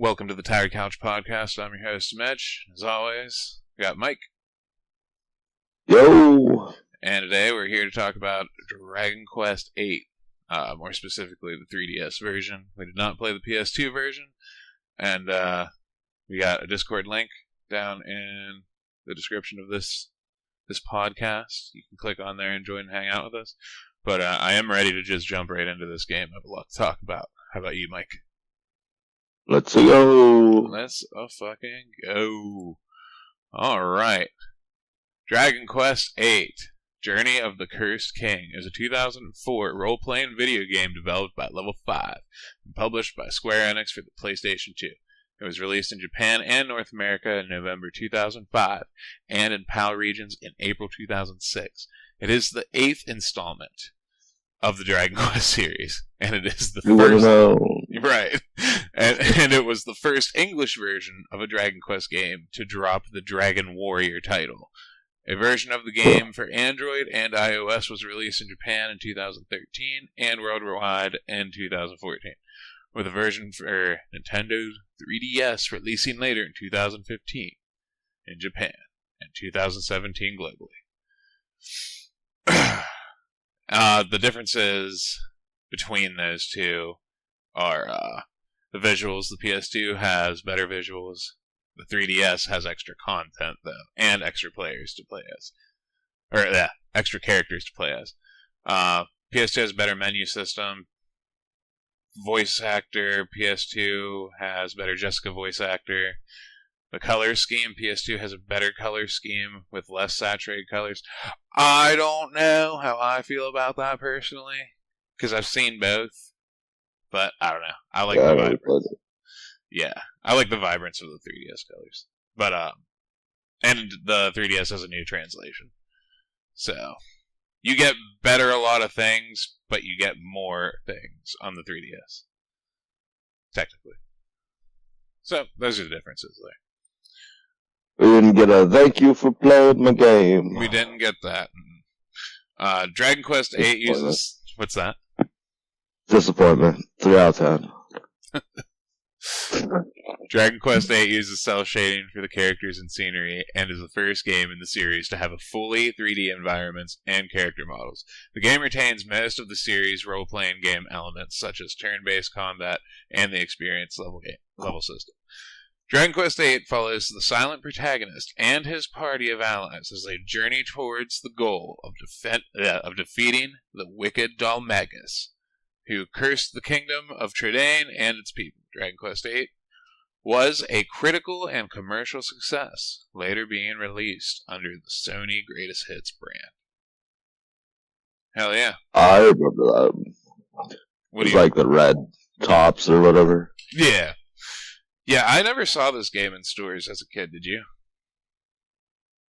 Welcome to the Tired Couch Podcast. I'm your host, Mitch. As always, we got Mike. Yo! And today we're here to talk about Dragon Quest VIII. More specifically, the 3DS version. We did not play the PS2 version. And we got a Discord link down in the description of this podcast. You can click on there and join and hang out with us. But I am ready to just jump right into this game. I have a lot to talk about. How about you, Mike? Let's go! Let's fucking go. Alright. Dragon Quest VIII, Journey of the Cursed King is a 2004 role-playing video game developed by Level 5 and published by Square Enix for the PlayStation 2. It was released in Japan and North America in November 2005 and in PAL regions in April 2006. It is the 8th installment of the Dragon Quest series, and it is the first... Right. And it was the first English version of a Dragon Quest game to drop the Dragon Warrior title. A version of the game for Android and iOS was released in Japan in 2013 and worldwide in 2014, with a version for Nintendo 3DS releasing later in 2015 in Japan and 2017 globally. The differences between those two are the visuals. The PS2 has better visuals. The 3DS has extra content, though, and extra players to play as. Or, extra characters to play as. PS2 has a better menu system. Voice actor, PS2 has better Jessica voice actor. The color scheme, PS2 has a better color scheme with less saturated colors. I don't know how I feel about that personally, because I've seen both. But I don't know. I like the vibrance. Yeah, I like the vibrance of the 3DS colors. But and the 3DS has a new translation, so you get better a lot of things, but you get more things on the 3DS, technically. So those are the differences there. We didn't get a thank you for playing my game. We didn't get that. Dragon Quest VIII uses... What's that? Disappointment. 3 out of 10. Dragon Quest VIII uses cel shading for the characters and scenery, and is the first game in the series to have a fully 3D environments and character models. The game retains most of the series' role-playing game elements, such as turn-based combat and the experience level system. Dragon Quest VIII follows the silent protagonist and his party of allies as they journey towards the goal of defeating the wicked Dalmagus, who cursed the kingdom of Tridane and its people. Dragon Quest VIII was a critical and commercial success, later being released under the Sony Greatest Hits brand. Hell yeah. I remember that. It was like the red tops or whatever. Yeah. Yeah, I never saw this game in stores as a kid, did you?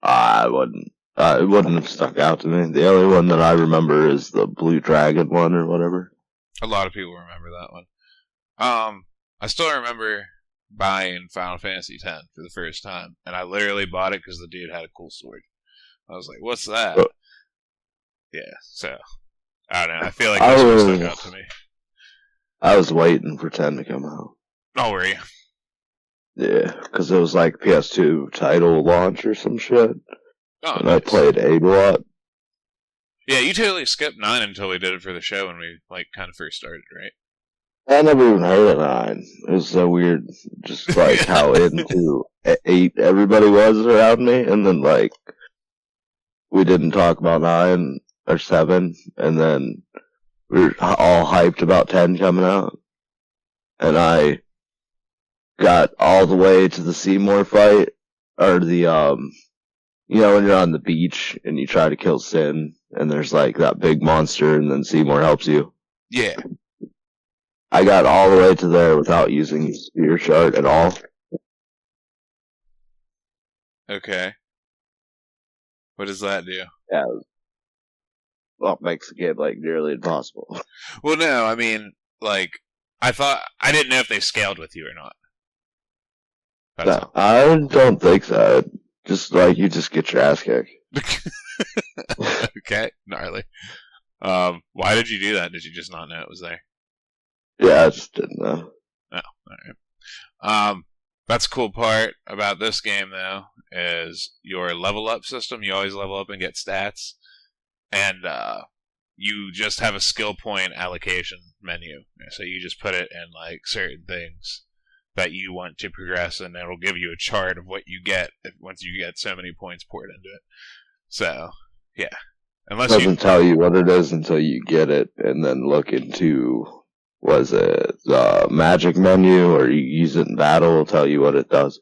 I wouldn't. It wouldn't have stuck out to me. The only one that I remember is the Blue Dragon one or whatever. A lot of people remember that one. I still remember buying Final Fantasy X for the first time, and I literally bought it because the dude had a cool sword. I was like, what's that? Oh. Yeah, so, I don't know, I feel like this one stuck out to me. I was waiting for 10 to come out. Oh, were you? Yeah, because it was like PS2 title launch or some shit. Oh, and nice. I played 8 a lot. Yeah, you totally skipped 9 until we did it for the show when we, kind of first started, right? I never even heard of 9. It was so weird, just how into 8 everybody was around me, and then we didn't talk about 9 or 7, and then we were all hyped about 10 coming out, and I got all the way to the Seymour fight, or the when you're on the beach and you try to kill Sin, and there's that big monster, and then Seymour helps you. Yeah. I got all the way to there without using Spear Shard at all. Okay. What does that do? Yeah. Well, it makes the game, nearly impossible. Well, no, I mean, I didn't know if they scaled with you or not. No, I don't think so. Just, you just get your ass kicked. Okay, gnarly. Why did you do that? Did you just not know it was there? Yeah, I just didn't know. Oh, alright. That's a cool part about this game, though, is your level up system. You always level up and get stats, and you just have a skill point allocation menu. So you just put it in like certain things that you want to progress, and it'll give you a chart of what you get once you get so many points poured into it. So, yeah. Unless it doesn't tell you what it is until you get it, and then look into, was it the magic menu, or you use it in battle, it'll tell you what it does.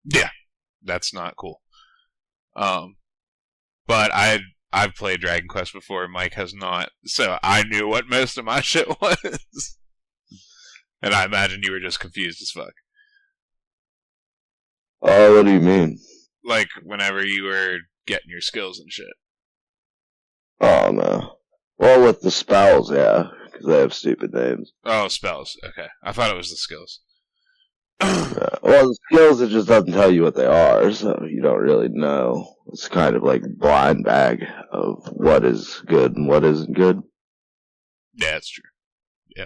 Yeah, that's not cool. But I've played Dragon Quest before, Mike has not, so I knew what most of my shit was. And I imagine you were just confused as fuck. Oh, what do you mean? Like, whenever you were getting your skills and shit. Oh, no. Well, with the spells, yeah, because they have stupid names. Oh, spells, okay. I thought it was the skills. Well, the skills, it just doesn't tell you what they are, so you don't really know. It's kind of like blind bag of what is good and what isn't good. Yeah, that's true. Yeah.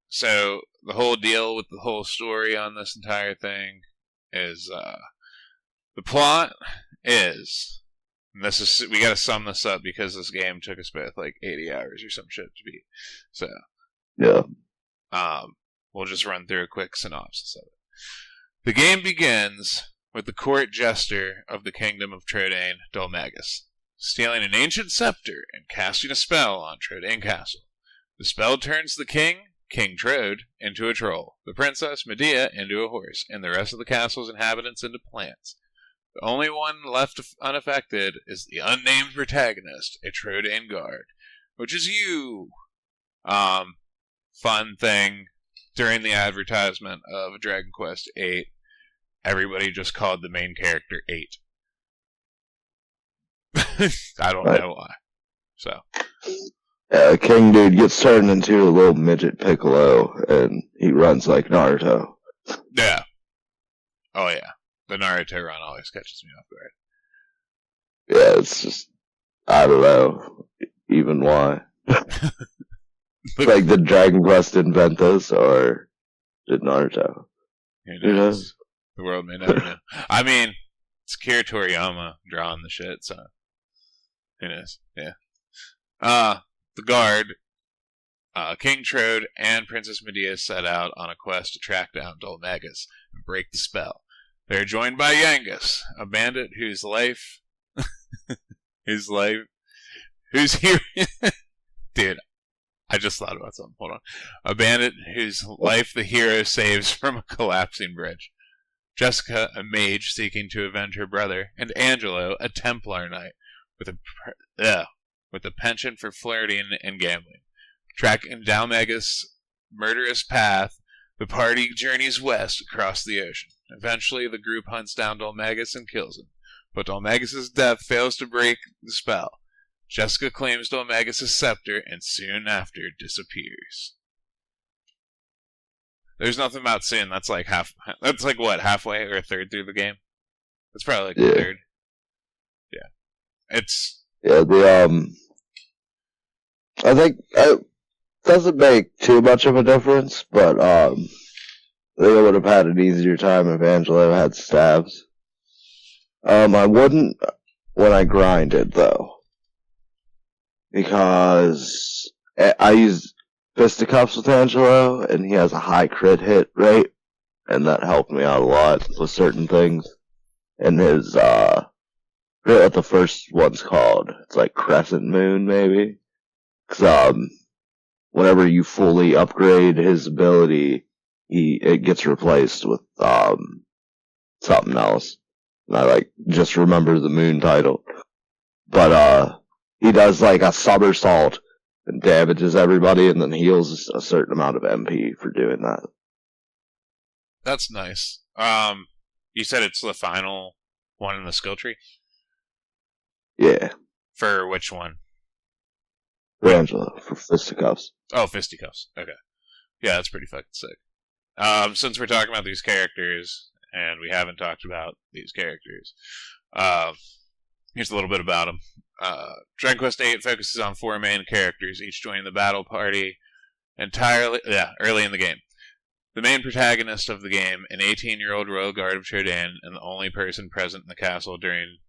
So the whole deal with the whole story on this entire thing is, the plot is, and this is, we gotta sum this up because this game took us both like 80 hours or some shit to beat. So, yeah. We'll just run through a quick synopsis of it. The game begins with the court jester of the kingdom of Trodaine, Dulmagus, stealing an ancient scepter and casting a spell on Trodaine Castle. The spell turns the king, King Trode, into a troll, the princess, Medea, into a horse, and the rest of the castle's inhabitants into plants. The only one left unaffected is the unnamed protagonist, a Trodaine guard, which is you. Fun thing, during the advertisement of Dragon Quest VIII, everybody just called the main character 8. I don't know why. So. Yeah, King Dude gets turned into a little midget Piccolo, and he runs like Naruto. Yeah. Oh, yeah. The Naruto run always catches me off guard. Yeah, it's just, I don't know even why. Like, did Dragon Quest invent this, or did Naruto? Who knows? The world may never know. I mean, it's Akira Toriyama drawing the shit, so who knows? Yeah. The guard, King Trode, and Princess Medea set out on a quest to track down Dulmagus and break the spell. They are joined by Yangus, a bandit whose hero... Dude, I just thought about something. Hold on. A bandit whose life the hero saves from a collapsing bridge. Jessica, a mage seeking to avenge her brother, and Angelo, a Templar knight with a penchant for flirting and gambling. Tracking Dulmagus' murderous path, the party journeys west across the ocean. Eventually, the group hunts down Dulmagus and kills him, but Dulmagus' death fails to break the spell. Jessica claims Dulmagus' scepter and soon after disappears. There's nothing about soon. That's like what, halfway or a third through the game? That's probably like a third. Yeah. I think it doesn't make too much of a difference, but I think I would have had an easier time if Angelo had stabs. I wouldn't when I grinded, though. Because I used fisticuffs with Angelo, and he has a high crit hit rate, and that helped me out a lot with certain things. And his, I forget what the first one's called. It's like Crescent Moon, maybe? Because, whenever you fully upgrade his ability, it gets replaced with, something else. And I, just remember the moon title. But, he does, a somersault and damages everybody, and then heals a certain amount of MP for doing that. That's nice. You said it's the final one in the skill tree? Yeah. For which one? For Angela, for fisticuffs. Oh, fisticuffs. Okay. Yeah, that's pretty fucking sick. Since we're talking about these characters, and we haven't talked about these characters, here's a little bit about them. Dragon Quest VIII focuses on 4 main characters, each joining the battle party early in the game. The main protagonist of the game, an 18-year-old royal guard of Trodan, and the only person present in the castle during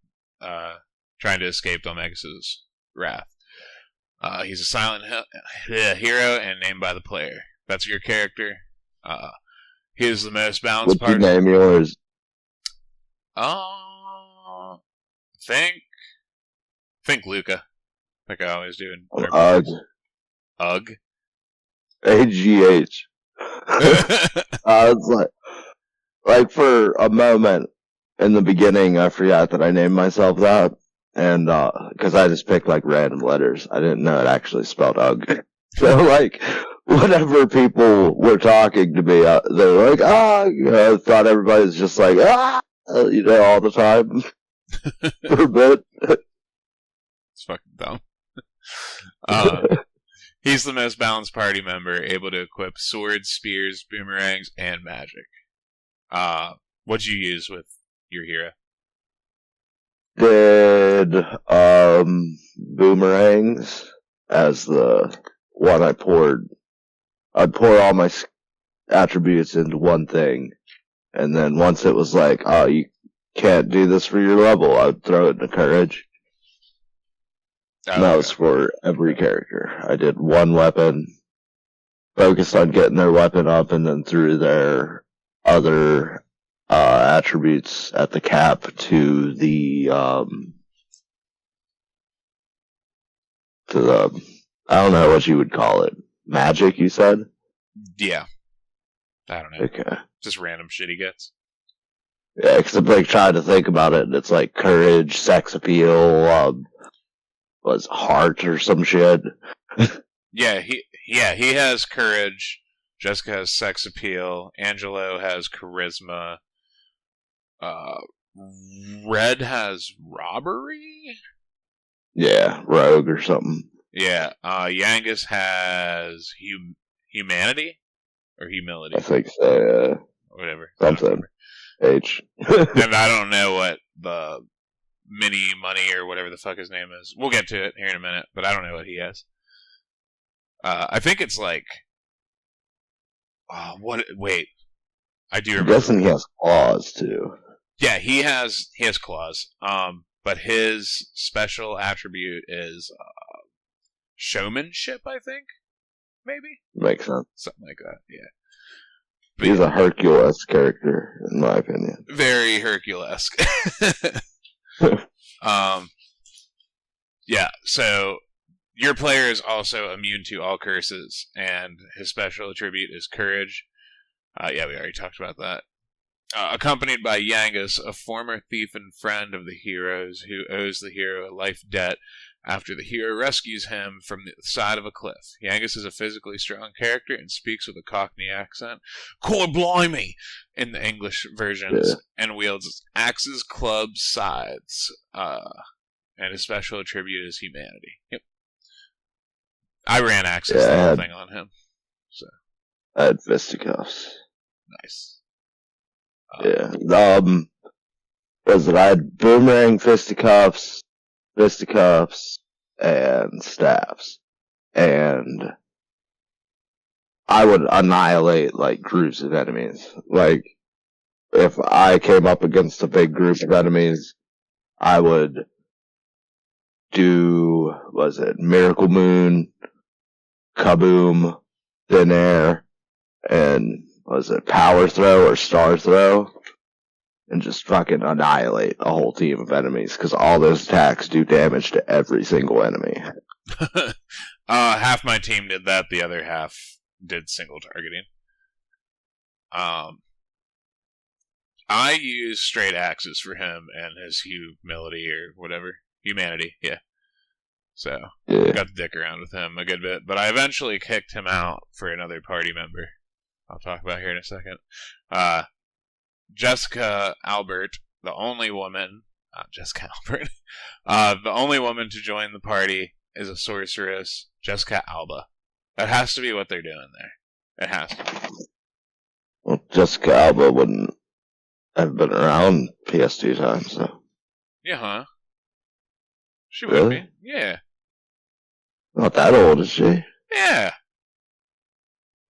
trying to escape Domegus' wrath. He's a silent hero and named by the player. That's your character. He is the most balanced part. What's your name, yours? Think Luca. Like I always do. Ugh. AGH. It's like for a moment in the beginning, I forgot that I named myself that, and because I just picked like random letters, I didn't know it actually spelled ugh. So like, whenever people were talking to me, they were like, I thought everybody was just like, all the time for a bit. It's fucking dumb. He's the most balanced party member, able to equip swords, spears, boomerangs, and magic. What'd you use with your hero? Did boomerangs as the one I poured. I'd pour all my attributes into one thing, and then once it was like, oh, you can't do this for your level, I'd throw it into courage. And that was for every character. I did one weapon, focused on getting their weapon up, and then threw their other attributes at the cap to the I don't know what you would call it. Magic, you said? Yeah. I don't know. Okay. Just random shit he gets. Yeah, because I'm like trying to think about it, and it's like courage, sex appeal, was heart or some shit. He has courage. Jessica has sex appeal. Angelo has charisma. Red has robbery? Yeah, rogue or something. Yeah, Yangus has humanity? Or humility? I think so, yeah. Whatever. Something. H. And I don't know what the mini money or whatever the fuck his name is. We'll get to it here in a minute, but I don't know what he has. I think it's like... wait. I do remember. I'm guessing he has claws, too. Yeah, he has claws. But his special attribute is showmanship, I think? Maybe? Makes sense. Something like that, yeah. But he's a Hercules character, in my opinion. Very Herculesque. Yeah, so your player is also immune to all curses, and his special attribute is courage. Yeah, we already talked about that. Accompanied by Yangus, a former thief and friend of the hero's who owes the hero a life debt after the hero rescues him from the side of a cliff. Yangus is a physically strong character and speaks with a Cockney accent, "Core blimey," in the English versions, and wields axes, clubs, scythes. And his special attribute is humanity. Yep. I ran axes the whole thing on him. So I had fisticuffs. Nice. Yeah. Was it? I had boomerang, fisticuffs, and staffs. And I would annihilate, like, groups of enemies. Like, if I came up against a big group of enemies, I would do, Miracle Moon, Kaboom, Thin Air, and, Power Throw or Star Throw? And just fucking annihilate a whole team of enemies, because all those attacks do damage to every single enemy. Half my team did that, the other half did single targeting. I used straight axes for him and his humility or whatever. Humanity, yeah. So, got to dick around with him a good bit. But I eventually kicked him out for another party member. I'll talk about here in a second. Jessica Albert, the only woman... Jessica Albert. The only woman to join the party is a sorceress, Jessica Alba. That has to be what they're doing there. It has to be. Well, Jessica Alba wouldn't have been around PS2 times, so... Yeah, huh? She would be. Yeah. Not that old, is she? Yeah.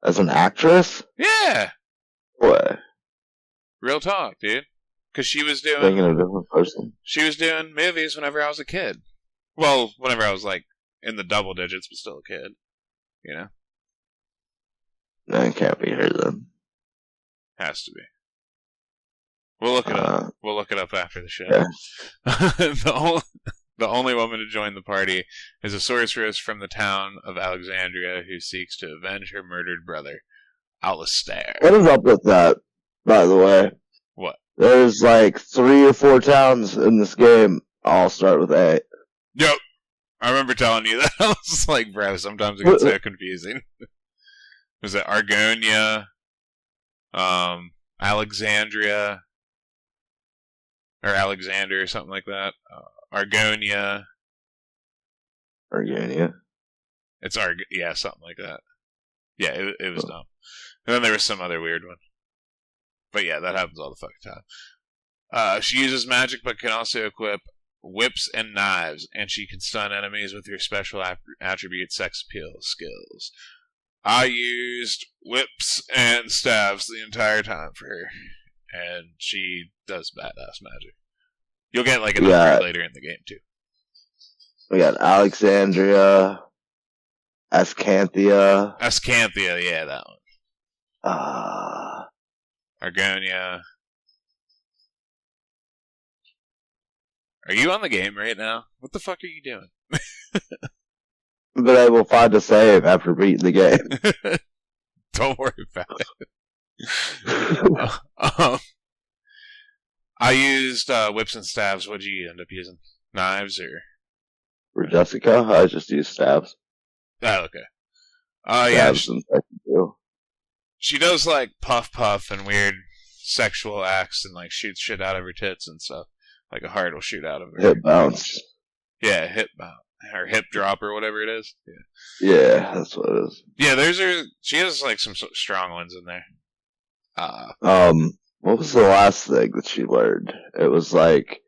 As an actress? Yeah. What? Real talk, dude. Because she was doing... Thinking of a different person? She was doing movies whenever I was a kid. Well, whenever I was, like, in the double digits, but still a kid. You know? No, it can't be her then. Has to be. We'll look it up. We'll look it up after the show. Yeah. The only woman to join the party is a sorceress from the town of Alexandria who seeks to avenge her murdered brother, Alistair. What is up with that, by the way? What? There's like 3 or 4 towns in this game. All start with A. Yep. I remember telling you that. I was like, bro, sometimes it gets so confusing. Was it Argonia? Alexandria? Or Alexander or something like that? Argonia. Argonia? It's yeah, something like that. Yeah, it was dumb. And then there was some other weird one. But yeah, that happens all the fucking time. She uses magic but can also equip whips and knives, and she can stun enemies with her special attribute sex appeal skills. I used whips and staves the entire time for her, and she does badass magic. You'll get like an upgrade later in the game too. We got Alexandria, Ascanthia, yeah, that one. Argonia. Are you on the game right now? What the fuck are you doing? But I will find a save after beating the game. Don't worry about it. I used whips and staves. What did you end up using? Knives or? For Jessica, I just used staves. Oh, okay. Yeah. She does like puff and weird sexual acts and like shoots shit out of her tits and stuff. Like a heart will shoot out of her. Hip bounce. Yeah, hip bounce. Or hip drop or whatever it is. Yeah, that's what it is. Yeah, she has like some strong ones in there. What was the last thing that she learned? It was like,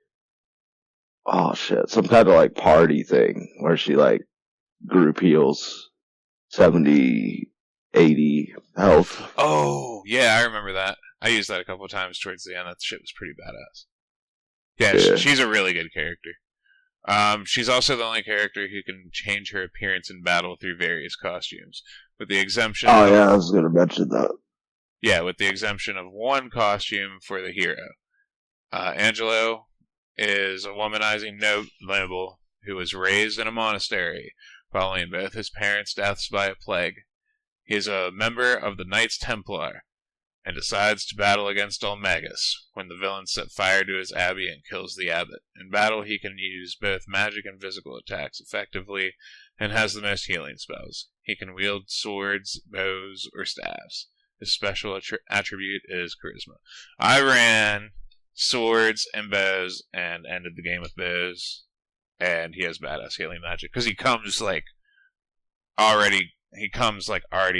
oh shit, some kind of like party thing where she like group heals 70, 80 health. Oh, yeah, I remember that. I used that a couple of times towards the end. That shit was pretty badass. Yeah. She's a really good character. She's also the only character who can change her appearance in battle through various costumes, with the exemption of... yeah, I was going to mention that. Yeah, with the exemption of one costume for the hero. Angelo is a womanizing noble who was raised in a monastery following both his parents' deaths by a plague. He is a member of the Knights Templar and decides to battle against Olmegus when the villains set fire to his abbey and kills the abbot. In battle, he can use both magic and physical attacks effectively and has the most healing spells. He can wield swords, bows, or staves. His special attribute is charisma. I ran swords and bows and ended the game with bows, and he has badass healing magic because he comes like already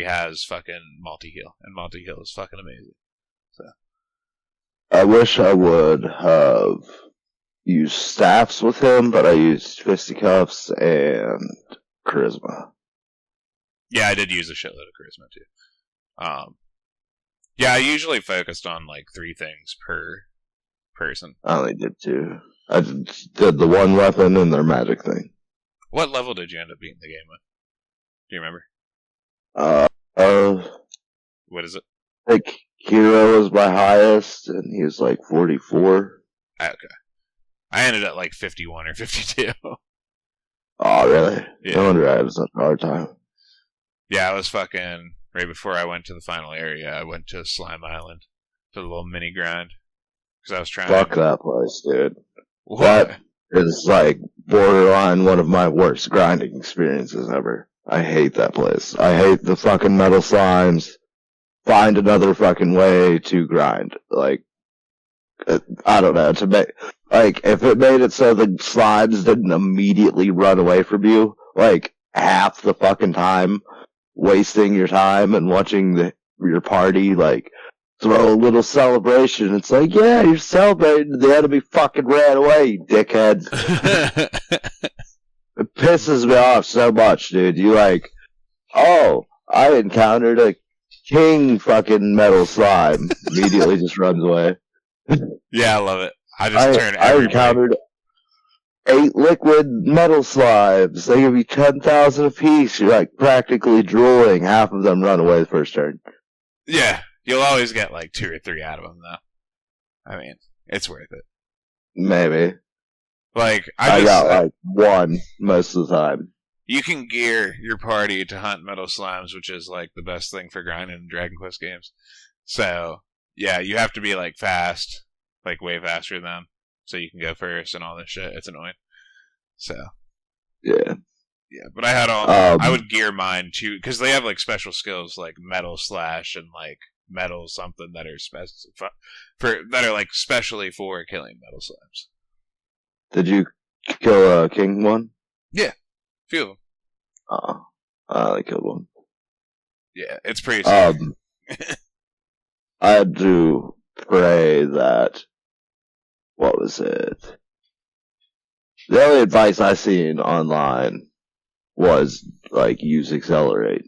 has fucking multi-heal, and multi-heal is fucking amazing. So I wish I would have used staffs with him, but I used fisticuffs and charisma. Yeah, I did use a shitload of charisma too. Yeah, I usually focused on like 3 things per person. I only did 2. I did the one weapon and their magic thing. What level did you end up beating the game with? Do you remember? What is it? Like, Hero was my highest, and he was like 44. Okay. I ended at like 51 or 52. Oh, really? Yeah. No wonder I was on a hard time. Yeah, I was fucking... Right before I went to the final area, I went to Slime Island for the little mini grind. Because I was trying Fuck that place, dude. What? That is like borderline one of my worst grinding experiences ever. I hate that place. I hate the fucking metal slimes. Find another fucking way to grind. Like, I don't know. Like, if it made it so the slimes didn't immediately run away from you, like, half the fucking time, wasting your time and watching your party, like, throw a little celebration. It's like, yeah, you're celebrating. The enemy fucking ran away, you dickheads. It pisses me off so much, dude. You like, oh, I encountered a king fucking metal slime immediately just runs away. Yeah, I love it. I just turn I everybody. encountered 8 liquid metal slimes. They give you 10,000 apiece. You're like practically drooling. Half of them run away the first turn. Yeah, you'll always get like 2 or 3 out of them, though. I mean, it's worth it. Maybe. Like, I got like 1 most of the time. You can gear your party to hunt metal slimes, which is like the best thing for grinding in Dragon Quest games. So, yeah, you have to be like fast, like way faster than them, so you can go first and all this shit. It's annoying. So, yeah. But I had I would gear mine too, because they have like special skills like metal slash and like metal something that are that are like specially for killing metal slimes. Did you kill a king one? Yeah, few of them. Oh, I killed one. Yeah, it's pretty sick. I had to pray that. What was it? The only advice I seen online was like use accelerate,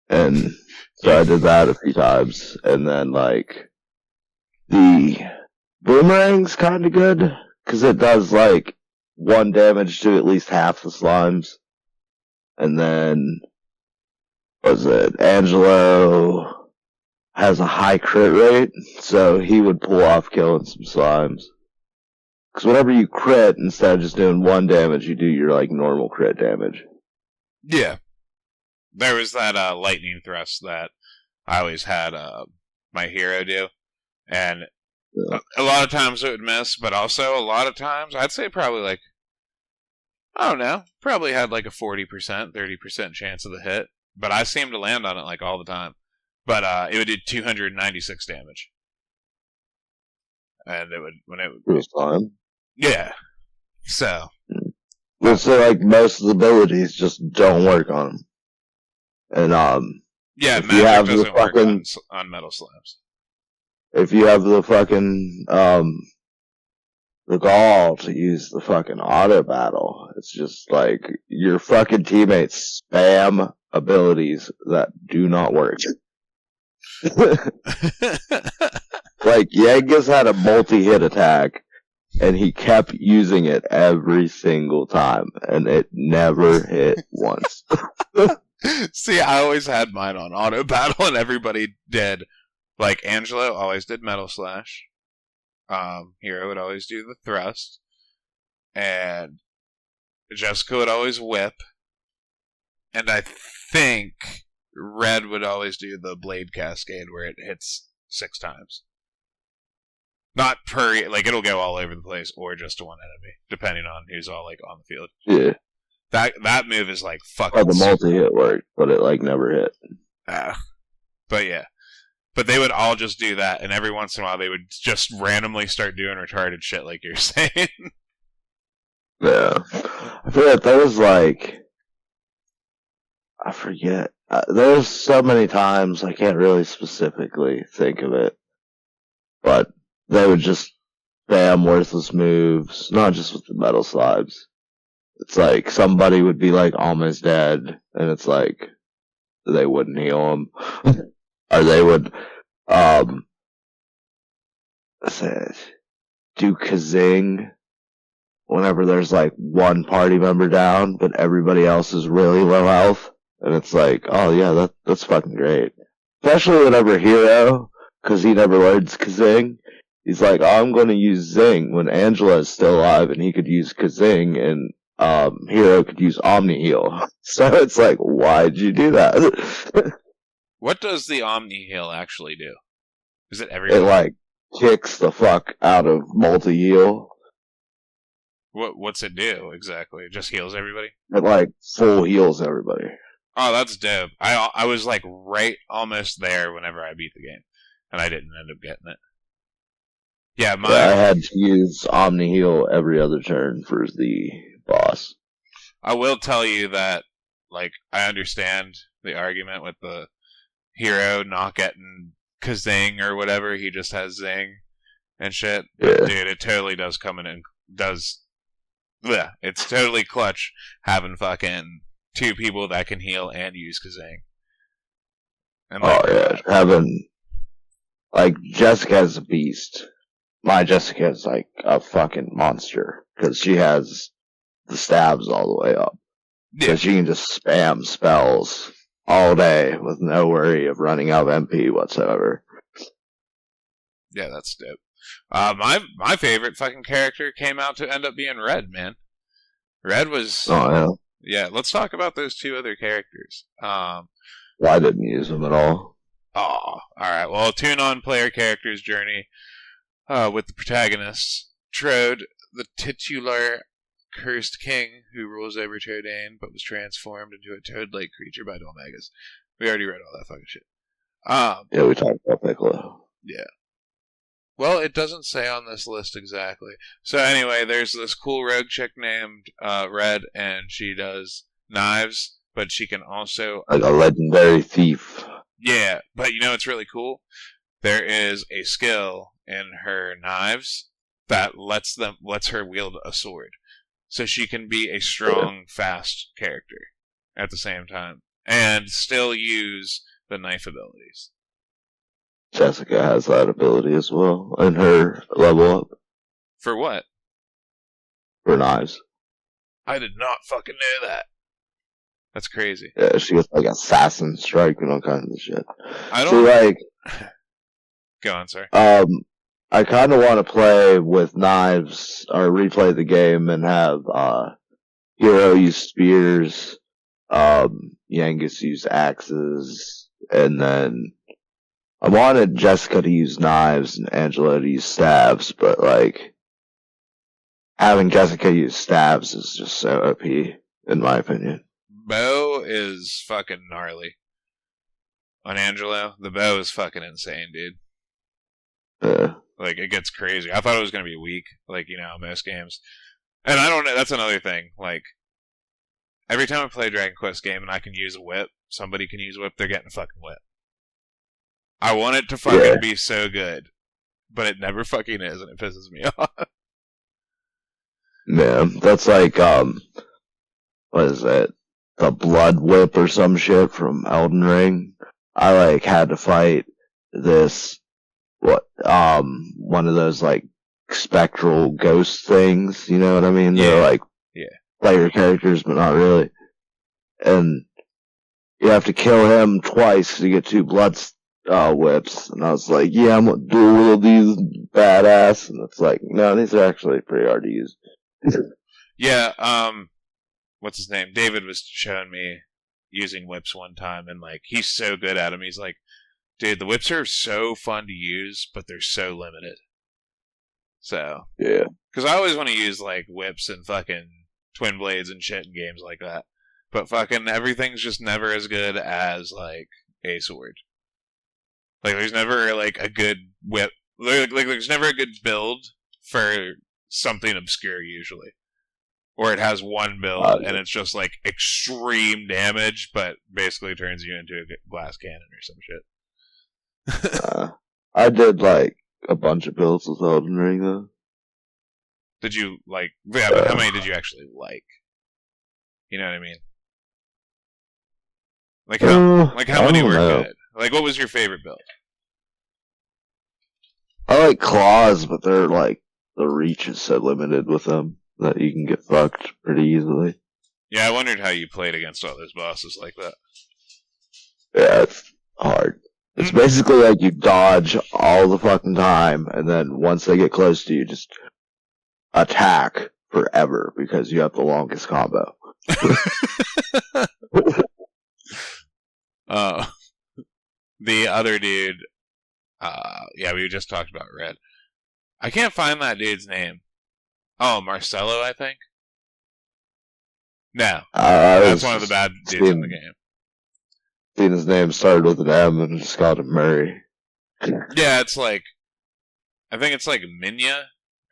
and so I did that a few times, and then like the boomerang's kind of good because it does like 1 damage to at least half the slimes, and then was it Angelo has a high crit rate, so he would pull off killing some slimes. Because whenever you crit, instead of just doing 1 damage, you do your like normal crit damage. Yeah. There was that lightning thrust that I always had my hero do. And a lot of times it would miss, but also a lot of times, I'd say probably like, I don't know, probably had like a 40%, 30% chance of the hit. But I seemed to land on it like all the time. But it would do 296 damage. And it would slime. Yeah. So. So like most of the abilities just don't work on them. And yeah, magic doesn't work on metal slimes. If you have the fucking the gall to use the fucking auto battle, it's just like your fucking teammates spam abilities that do not work. Like Yengus had a multi-hit attack, and he kept using it every single time, and it never hit once. See, I always had mine on auto battle, and everybody did. Like Angelo always did metal slash. Hero would always do the thrust, and Jessica would always whip, and I think Red would always do the blade cascade where it hits 6 times. Not per, like it'll go all over the place or just to one enemy, depending on who's all like on the field. Yeah. That move is like fucking. Oh, the multi-hit worked, but it like never hit. But yeah. But they would all just do that, and every once in a while they would just randomly start doing retarded shit like you're saying. Yeah. I forget, there was like... I forget. There's so many times I can't really specifically think of it. But they would just spam worthless moves, not just with the metal slimes. It's like somebody would be like almost dead, and it's like they wouldn't heal them. Or they would do Kazing whenever there's like one party member down, but everybody else is really low health. And it's like, oh yeah, that's fucking great. Especially whenever Hero, because he never learns Kazing, he's like, oh, I'm going to use Zing when Angela is still alive, and he could use Kazing, and Hero could use Omni Heal. So it's like, why'd you do that? What does the Omni Heal actually do? Is it everything? It like kicks the fuck out of multi heal. What's it do exactly? It just heals everybody? It like full heals everybody. Oh, that's dope. I was like right almost there whenever I beat the game, and I didn't end up getting it. Yeah, I had to use Omni Heal every other turn for the boss. I will tell you that, like, I understand the argument with the Hero not getting Kazing or whatever. He just has Zing and shit. But, dude, it totally does come in and does. Yeah, it's totally clutch having fucking 2 people that can heal and use Kazing. And Oh like her yeah, vibe. having like Jessica's a beast. My Jessica is like a fucking monster because she has the stabs all the way up, so Yeah, she can just spam spells all day with no worry of running out of MP whatsoever. yeah, that's dope. My favorite fucking character came out to end up being Red, man. Red was Oh yeah, yeah. Let's talk about those two other characters. well, I didn't use them at all. Oh, all right. Well, tune on player character's journey with the protagonists Trode, the titular cursed king who rules over Todane, but was transformed into a toad-like creature by Dolmegas. We already read all that fucking shit. Yeah, we talked about Piccolo. Yeah. Well, it doesn't say on this list exactly. So anyway, there's this cool rogue chick named Red, and she does knives, but she can also Like a legendary thief. yeah. But you know what's really cool? There is a skill in her knives that lets her wield a sword, so she can be a strong, fast character at the same time, and still use the knife abilities. Jessica has that ability as well in her level up For what? for knives. I did not fucking know that. That's crazy. Yeah, she gets like assassin strike and all kinds of shit. I See, don't. like, Go on, sorry. I kind of want to play with knives or replay the game and have Hero use spears, Yangus use axes, and then I wanted Jessica to use knives and Angela to use stabs, but like having Jessica use stabs is just so OP, in my opinion. Bow is fucking gnarly. On Angelo, the bow is fucking insane, dude. Like, it gets crazy. I thought it was going to be weak, like, you know, most games. And I don't know, that's another thing. Like, every time I play a Dragon Quest game and I can use a whip, somebody can use a whip, they're getting a fucking whip. I want it to fucking be so good, but it never fucking is, and it pisses me off. Man, that's like, what is that? The Blood Whip or some shit from Elden Ring. I like had to fight this, one of those like spectral ghost things, you know what I mean? Yeah. They're like Yeah. player characters, but not really. And you have to kill him twice to get 2 blood whips. And I was like, yeah, I'm gonna duel these badass. And it's like, no, these are actually pretty hard to use. Yeah, what's his name? David was showing me using whips one time, and like, he's so good at them. He's like, dude, the whips are so fun to use, but they're so limited. So, yeah. Because I always want to use, like, whips and fucking twin blades and shit in games like that. But fucking everything's just never as good as, like, a sword. Like, there's never, like, a good whip. Like there's never a good build for something obscure, usually. Or it has one build, and it's just, like, extreme damage, but basically turns you into a glass cannon or some shit. I did, like, a bunch of builds with Elden Ring, though. Did you, like... Yeah, but how many did you actually like? You know what I mean? Like, how many were good? Like, what was your favorite build? I like claws, but they're, like, the reach is so limited with them that you can get fucked pretty easily. Yeah, I wondered how you played against all those bosses like that. Yeah, it's hard. It's basically like you dodge all the fucking time, and then once they get close to you, just attack forever because you have the longest combo. The other dude, yeah, we just talked about Red. I can't find that dude's name. Oh, Marcelo, I think? No. That's one of the bad dudes in the game. Seen his name started with an M and just called him Murray. Yeah, it's like, I think it's like Minya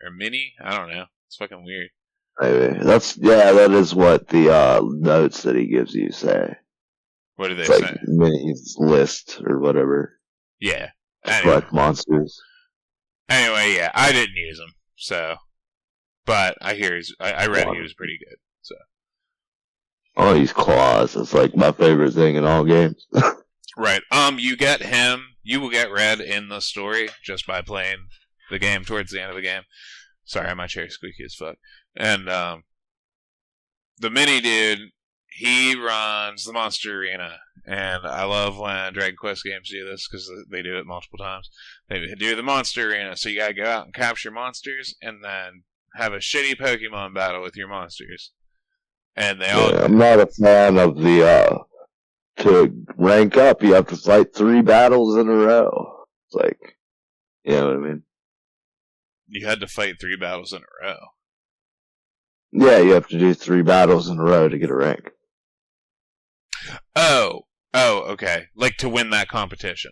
or Minnie. I don't know. It's fucking weird. Maybe that is what the notes that he gives you say. What do they say? Like Minnie's list or whatever. Yeah. Collect monsters. Anyway, yeah, I didn't use him, so, but I read he was pretty good. So. Oh, he's claws. It's like my favorite thing in all games. Right. You get him. You will get red in the story just by playing the game towards the end of the game. Sorry, my chair's squeaky as fuck. And the mini dude, he runs the monster arena, and I love when Dragon Quest games do this because they do it multiple times. They do the monster arena, so you gotta go out and capture monsters, and then have a shitty Pokemon battle with your monsters. And they all. I'm not a fan of the to rank up. You have to fight 3 battles in a row. It's like, you know what I mean? You had to fight 3 battles in a row. Yeah, you have to do 3 battles in a row to get a rank. Oh, okay. Like to win that competition,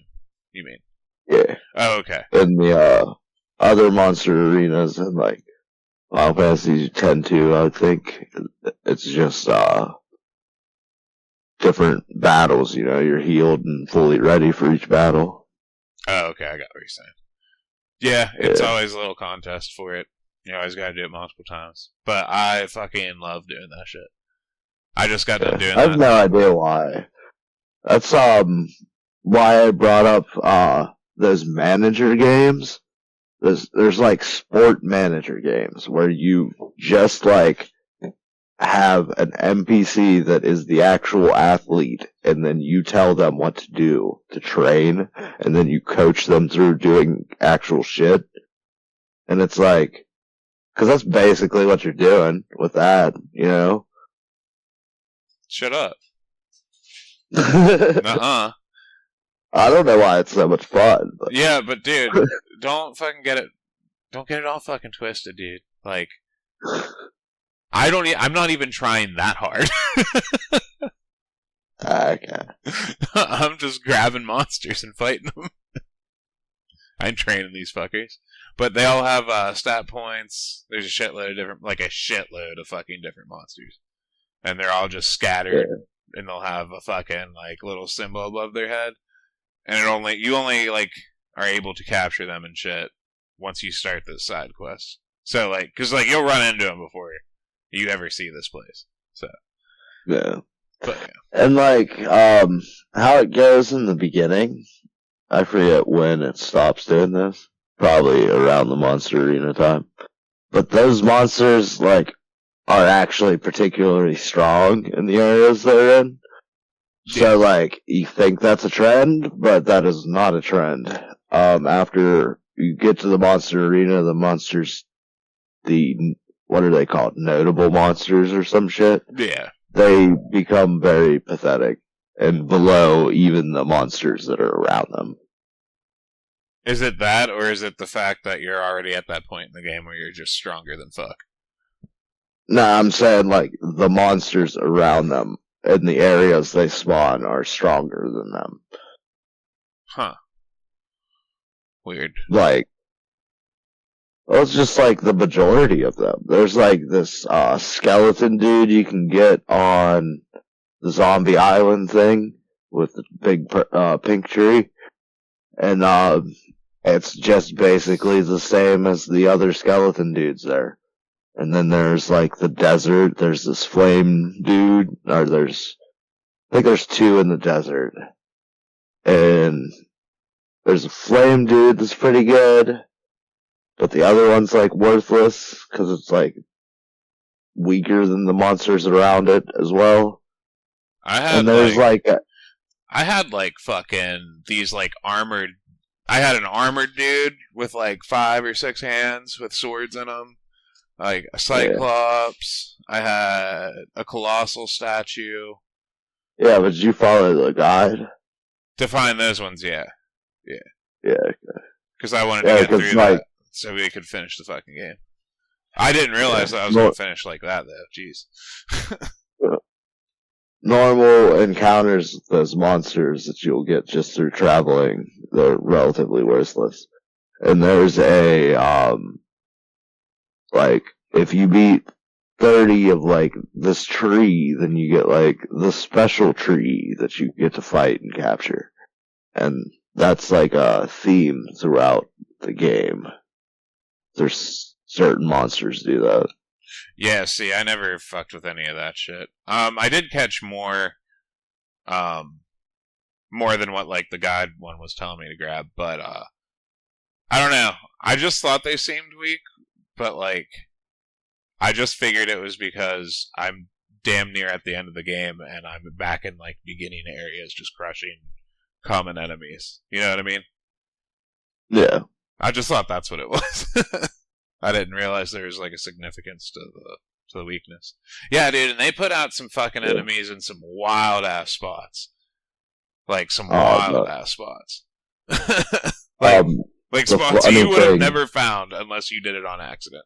you mean? Yeah. Oh, okay. In the other monster arenas and like Final Fantasy X-2, I think it's just different battles. You know, you're healed and fully ready for each battle. Oh, okay. I got what you're saying. Yeah, it's always a little contest for it. You always got to do it multiple times. But I fucking love doing that shit. I just got done doing that. I have no idea why. That's why I brought up those manager games. There's like sport manager games where you just like have an NPC that is the actual athlete, and then you tell them what to do to train, and then you coach them through doing actual shit. And it's like, because that's basically what you're doing with that, you know? Shut up. Nuh-uh. I don't know why it's so much fun. But. Yeah, but dude, don't fucking get it. Don't get it all fucking twisted, dude. Like, I'm not even trying that hard. Okay. I'm just grabbing monsters and fighting them. I'm training these fuckers. But they all have stat points. There's a shitload of fucking different monsters. And they're all just scattered. Yeah. And they'll have a fucking, like, little symbol above their head. And you only, like, are able to capture them and shit once you start this side quest. So, like, because, like, you'll run into them before you ever see this place. So. Yeah. But, yeah. And, like, how it goes in the beginning, I forget when it stops doing this. Probably around the Monster Arena time. But those monsters, like, are actually particularly strong in the areas they're in. So, like, you think that's a trend, but that is not a trend. After you get to the Monster Arena, the monsters, what are they called? Notable monsters or some shit? Yeah. They become very pathetic and below even the monsters that are around them. Is it that, or is it the fact that you're already at that point in the game where you're just stronger than fuck? Nah, I'm saying, like, the monsters around them in the areas they spawn are stronger than them. Huh. Weird. Like, well, it's just like the majority of them. There's like this skeleton dude you can get on the zombie island thing with the big pink tree. And it's just basically the same as the other skeleton dudes there. And then there's like the desert. There's this flame dude. I think there's 2 in the desert. And there's a flame dude that's pretty good. But the other one's like worthless because it's like weaker than the monsters around it as well. I had fucking these like armored. I had an armored dude with like 5 or 6 hands with swords in them. Like a Cyclops. Yeah. I had a colossal statue. Yeah, but did you follow the guide? To find those ones, yeah. Yeah. Yeah, okay. Because I wanted to get through that so we could finish the fucking game. I didn't realize that I was going to finish like that, though. Jeez. Normal encounters with those monsters that you'll get just through traveling, they're relatively worthless. And there's like, if you beat 30 of, like, this tree, then you get, like, the special tree that you get to fight and capture. And that's, like, a theme throughout the game. There's certain monsters do that. Yeah, see, I never fucked with any of that shit. I did catch more more than what like the guide one was telling me to grab. But I don't know. I just thought they seemed weak, but like I just figured it was because I'm damn near at the end of the game and I'm back in like beginning areas just crushing common enemies. You know what I mean? Yeah. I just thought that's what it was. I didn't realize there was like a significance to the weakness. Yeah, dude, and they put out some fucking enemies in some wild ass spots. Like some wild ass spots. like spots you would have never found unless you did it on accident.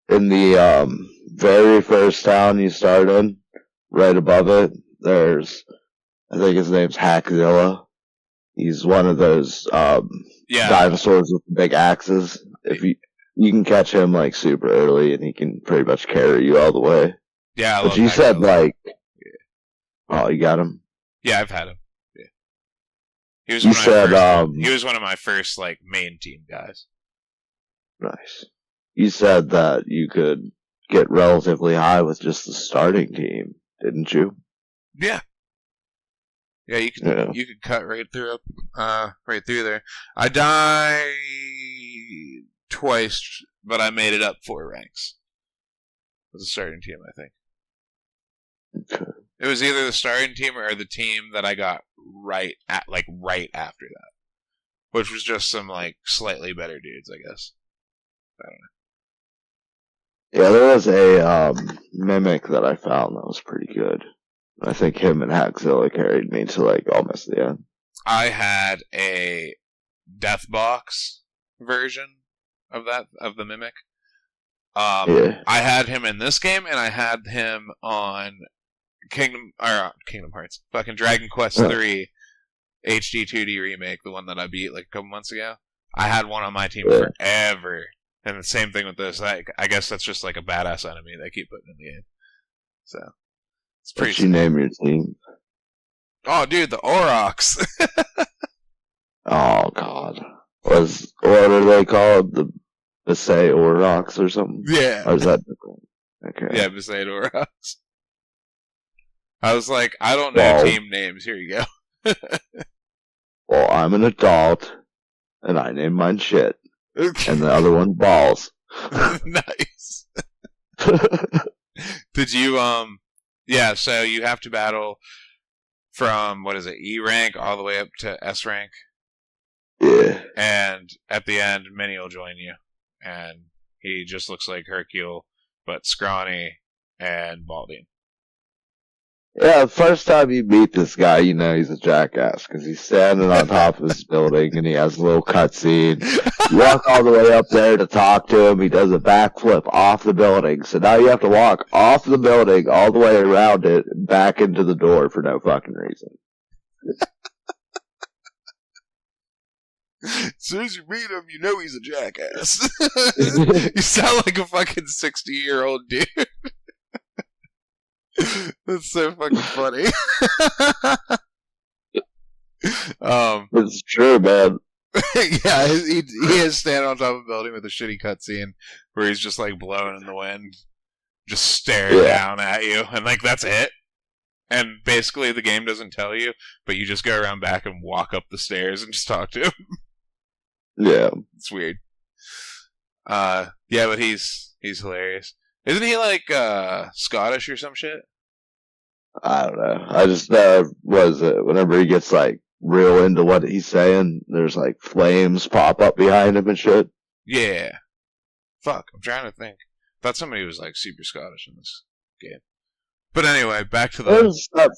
In the very first town you start in, right above it, there's, I think his name's Hackzilla. He's one of those dinosaurs with the big axes. If you can catch him like super early, and he can pretty much carry you all the way. Yeah, but you said like, oh, you got him. Yeah, I've had him. Yeah, he was. He was one of my first like main team guys. Nice. You said that you could get relatively high with just the starting team, didn't you? Yeah. Yeah, you could cut right through there. I died twice, but I made it up 4 ranks with the starting team, I think. Okay. It was either the starting team or the team that I got right after that, which was just some like slightly better dudes, I guess. I don't know. Yeah, there was a mimic that I found that was pretty good. I think him and Hackzilla carried me to like almost the end. I had a death box version of the mimic. I had him in this game, and I had him on Kingdom Hearts, fucking Dragon Quest 3 HD 2D remake, the one that I beat like a couple months ago. I had one on my team forever. And the same thing with this. I guess that's just like a badass enemy they keep putting in the game. So it's pretty. What'd you name your team? Oh, dude, the Aurochs. Oh God, what are they called? The Besaid Aurochs or something? Yeah. Or is that different? Okay. Yeah, Besaid Aurochs. I was like, I don't know team names. Here you go. Well, I'm an adult, and I name mine shit. And the other one balls. Nice. Did you yeah, so you have to battle from what is it, E rank all the way up to S rank. Yeah. And at the end Minnie will join you. And he just looks like Hercule, but scrawny and balding. Yeah, the first time you meet this guy, you know he's a jackass, because he's standing on top of his building, and he has a little cutscene. You walk all the way up there to talk to him, he does a backflip off the building, so now you have to walk off the building, all the way around it, and back into the door for no fucking reason. As soon as you meet him, you know he's a jackass. You sound like a fucking 60-year-old dude. That's so fucking funny. It's true, man. Yeah, he is standing on top of a building with a shitty cutscene where he's just like blowing in the wind, just staring down at you, and like that's it. And basically the game doesn't tell you, but you just go around back and walk up the stairs and just talk to him. Yeah. It's weird. Yeah, but he's hilarious. Isn't he like Scottish or some shit? I don't know. I just whenever he gets like real into what he's saying, there's like flames pop up behind him and shit. Yeah. Fuck, I'm trying to think. I thought somebody was like super Scottish in this game. But anyway, back to There's that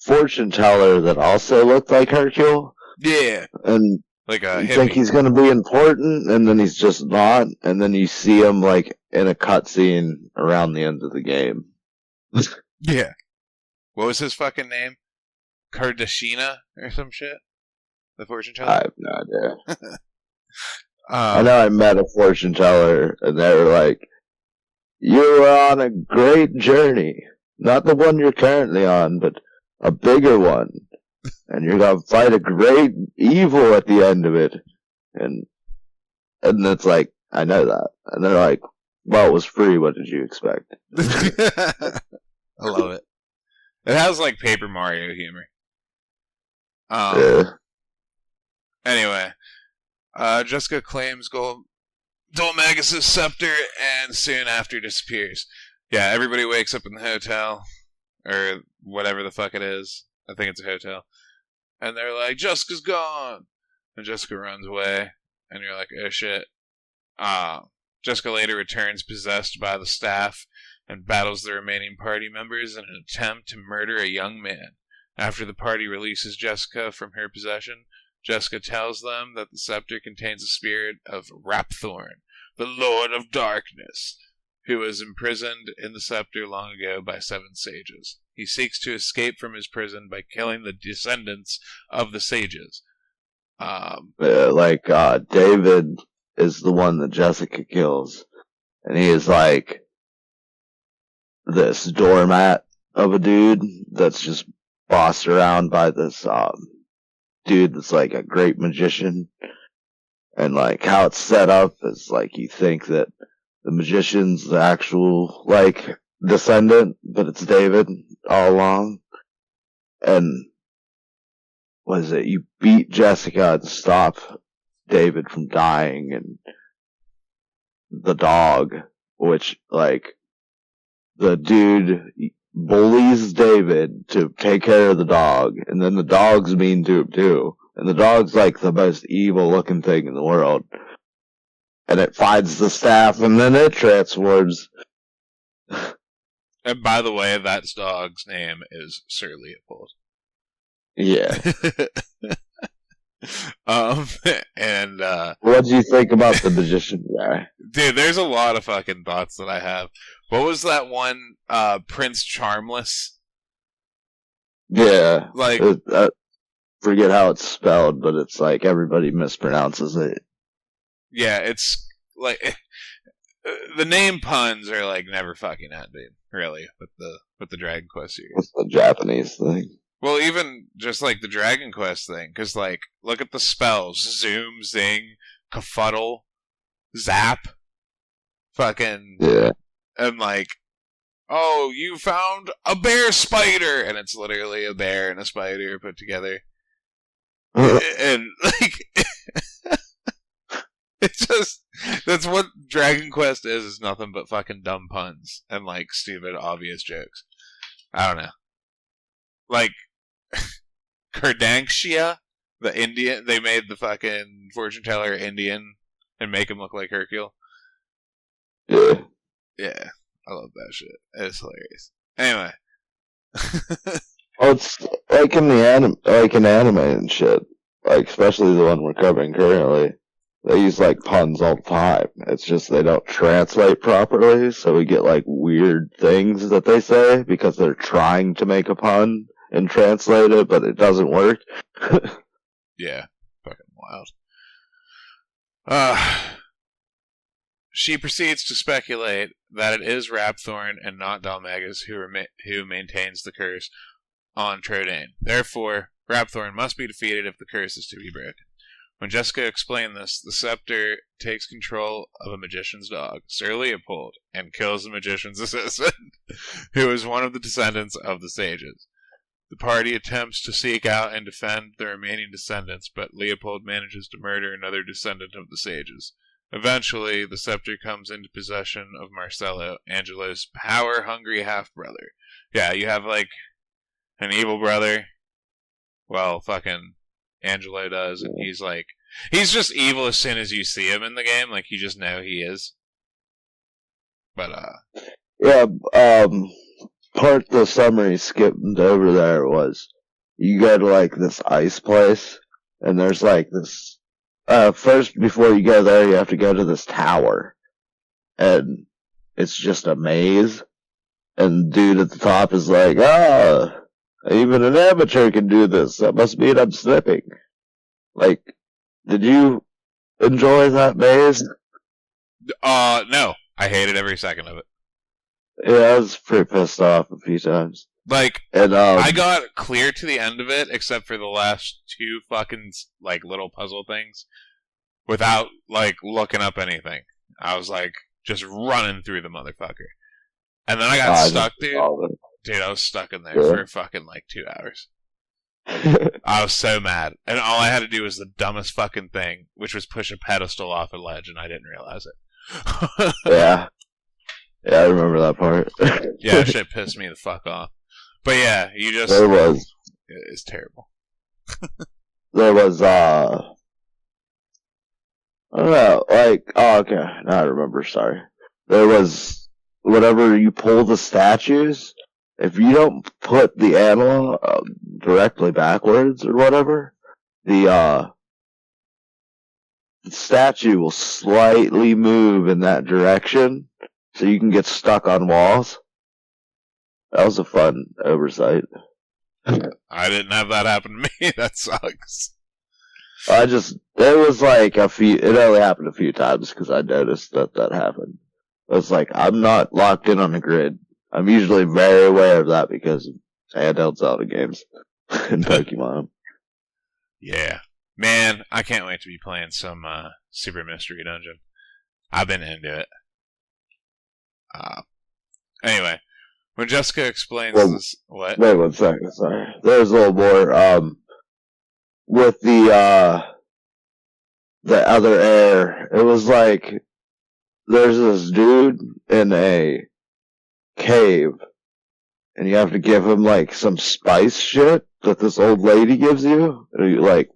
fortune teller that also looked like Hercule. Yeah. And like a you hippie. think he's gonna be important, and then he's just not, and then you see him like in a cutscene around the end of the game. Yeah. What was his fucking name? Kardashina or some shit? The fortune teller? I have no idea. I know I met a fortune teller, and they were like, "You were on a great journey. Not the one you're currently on, but a bigger one. And you're gonna fight a great evil at the end of it." And it's like, I know that. And they're like, "Well, it was free. What did you expect?" I love it. It has like Paper Mario humor. Um. Anyway, Jessica claims Dolmagus' scepter and soon after disappears. Yeah, everybody wakes up in the hotel, or whatever the fuck it is. I think it's a hotel. And they're like, Jessica's gone! And Jessica runs away, and you're like, oh shit. Jessica later returns possessed by the staff and battles the remaining party members in an attempt to murder a young man. After the party releases Jessica from her possession, Jessica tells them that the scepter contains the spirit of Rapthorn, the Lord of Darkness, who was imprisoned in the scepter long ago by 7 sages. He seeks to escape from his prison by killing the descendants of the sages. David is the one that Jessica kills, and he is like this doormat of a dude that's just bossed around by this dude that's like a great magician. And like how it's set up is like you think that the magician's the actual like descendant, but it's David all along. And what is it? You beat Jessica to stop David from dying, and the dog, which like the dude bullies David to take care of the dog, and then the dog's mean to him too. And the dog's like the most evil looking thing in the world. And it finds the staff, and then it transforms. And by the way, that dog's name is Sir Leopold. Yeah. And what do you think about the magician guy? Dude, there's a lot of fucking thoughts that I have. What was that one, Prince Charmless? Yeah. Like, forget how it's spelled, but it's like everybody mispronounces it. Yeah, it's like the name puns are like never fucking ending, really, with the Dragon Quest series. It's the Japanese thing. Well, even just like the Dragon Quest thing, because like look at the spells: zoom, zing, kafuddle, zap, fucking yeah, and like, oh, you found a bear spider, and it's literally a bear and a spider put together. And like it's just that's what Dragon Quest is nothing but fucking dumb puns and like stupid obvious jokes. I don't know. Like Kardashian, the Indian, they made the fucking fortune teller Indian and make him look like Hercule. Yeah. Yeah. I love that shit. It's hilarious. Anyway. Oh, it's like in anime and shit. Like, especially the one we're covering currently. They use, like, puns all the time. It's just they don't translate properly, so we get, like, weird things that they say because they're trying to make a pun and translate it, but it doesn't work. Yeah. Fucking wild. She proceeds to speculate that it is Rapthorn and not Dalmagus who maintains the curse on Trodain. Therefore, Rapthorn must be defeated if the curse is to be broken. When Jessica explained this, the scepter takes control of a magician's dog, Sir Leopold, and kills the magician's assistant, who is one of the descendants of the sages. The party attempts to seek out and defend the remaining descendants, but Leopold manages to murder another descendant of the sages. Eventually, the scepter comes into possession of Marcello, Angelo's power-hungry half-brother. Yeah, you have, like, an evil brother. Well, fucking Angelo does, and he's like, he's just evil as soon as you see him in the game, like, you just know he is. But, yeah, part of the summary skipped over there was, you go to, like, this ice place, and there's, like, this, first, before you go there, you have to go to this tower, and it's just a maze, and dude at the top is like, even an amateur can do this. That must mean I'm slipping. Like, did you enjoy that maze? no. I hated every second of it. Yeah, I was pretty pissed off a few times. Like, and I got clear to the end of it, except for the last 2 fucking, like, little puzzle things, without, like, looking up anything. I was, like, just running through the motherfucker. And then I got stuck, dude. Dude, I was stuck in there for fucking, like, 2 hours. I was so mad. And all I had to do was the dumbest fucking thing, which was push a pedestal off a ledge, and I didn't realize it. Yeah. Yeah, I remember that part. Yeah, shit pissed me the fuck off. But yeah, you just... There was... It's terrible. There was, I don't know, like... Oh, okay. Now I remember, sorry. There was... Whenever you pull the statues, if you don't put the animal directly backwards or whatever, the statue will slightly move in that direction, so you can get stuck on walls. That was a fun oversight. I didn't have that happen to me. That sucks. There was like it only happened a few times because I noticed that happened. It was like, I'm not locked in on the grid. I'm usually very aware of that because of handheld Zelda games and Pokemon. Yeah. Man, I can't wait to be playing some Super Mystery Dungeon. I've been into it. Anyway, when Jessica explains this... What? Wait 1 second, sorry. There's a little more, with the other air. It was like, there's this dude in a cave, and you have to give him, like, some spice shit that this old lady gives you, and he, like,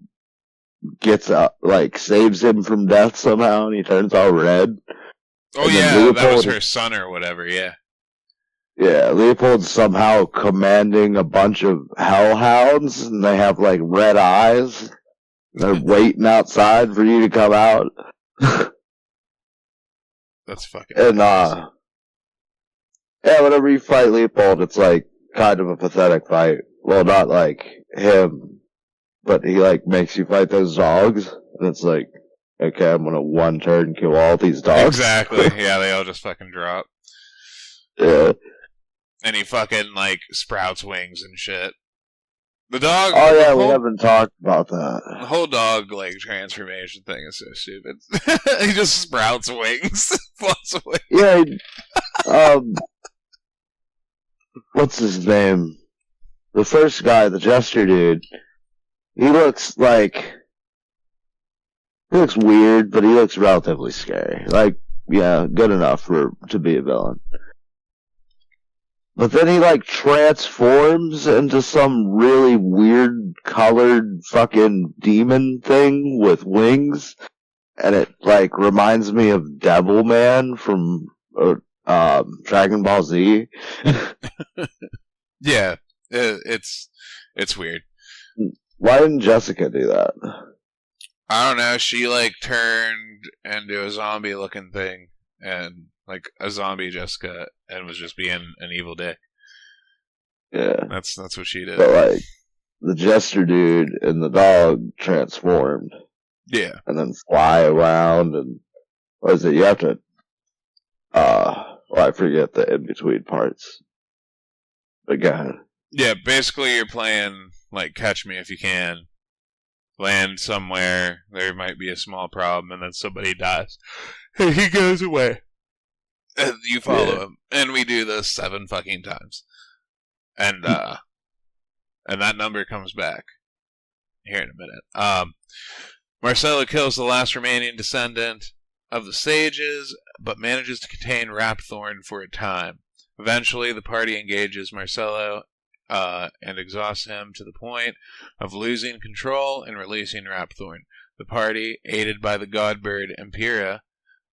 gets out, like, saves him from death somehow, and he turns all red. Oh, yeah, that was her son or whatever, yeah. Yeah, Leopold's somehow commanding a bunch of hellhounds, and they have, like, red eyes. They're waiting outside for you to come out. That's fucking And, crazy. yeah, whenever you fight Leopold, it's, like, kind of a pathetic fight. Well, not, like, him, but he, like, makes you fight those dogs, and it's like, okay, I'm gonna one turn kill all these dogs. Exactly, yeah, they all just fucking drop. Yeah. And he fucking, like, sprouts wings and shit. The dog... Oh, yeah, we haven't talked about that. The whole dog, like, transformation thing is so stupid. He just sprouts wings. Floats away. Yeah, what's his name? The first guy, the jester dude, he looks weird, but he looks relatively scary. Like, yeah, good enough to be a villain. But then he, like, transforms into some really weird colored fucking demon thing with wings. And it, like, reminds me of Devilman from, Dragon Ball Z. Yeah, it's weird. Why didn't Jessica do that? I don't know, she, like, turned into a zombie-looking thing, and, like, a zombie Jessica, and was just being an evil dick. Yeah. That's what she did. But, like, the jester dude and the dog transformed. Yeah. And then fly around, and, what is it, you have to, I forget the in-between parts. But go ahead. Yeah, basically you're playing, like, Catch Me If You Can. Land somewhere, there might be a small problem, and then somebody dies. And he goes away. And you follow him. And we do this 7 fucking times. And that number comes back here in a minute. Marcelo kills the last remaining descendant of the sages, but manages to contain Rapthorn for a time. Eventually, the party engages Marcelo and exhausts him to the point of losing control and releasing Rapthorn. The party, aided by the god bird Empira,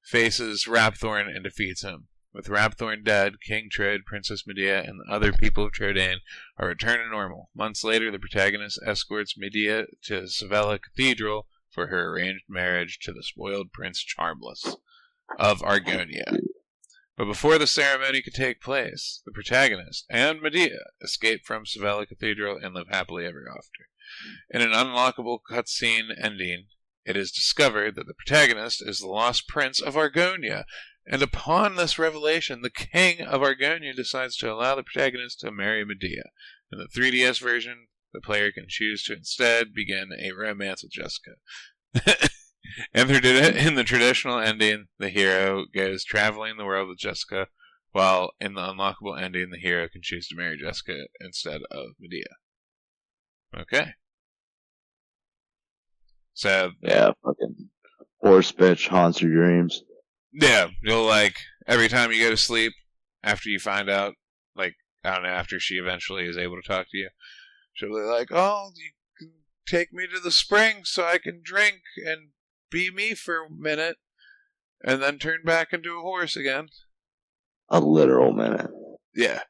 faces Rapthorn and defeats him. With Rapthorn dead, King Trode, Princess Medea, and the other people of Trodain are returned to normal. Months later, the protagonist escorts Medea to Sevilla Cathedral for her arranged marriage to the spoiled Prince Charmless of Argonia. But before the ceremony could take place, the protagonist and Medea escape from Sevilla Cathedral and live happily ever after. In an unlockable cutscene ending, it is discovered that the protagonist is the lost prince of Argonia, and upon this revelation, the king of Argonia decides to allow the protagonist to marry Medea. In the 3DS version, the player can choose to instead begin a romance with Jessica. In the traditional ending, the hero goes traveling the world with Jessica, while in the unlockable ending, the hero can choose to marry Jessica instead of Medea. Okay. So Yeah, fucking horse bitch haunts your dreams. yeah, you'll like every time you go to sleep after you find out, like I don't know, after she eventually is able to talk to you, she'll be like, "Oh, you can take me to the spring so I can drink and be me for a minute, and then turn back into a horse again." A literal minute. Yeah.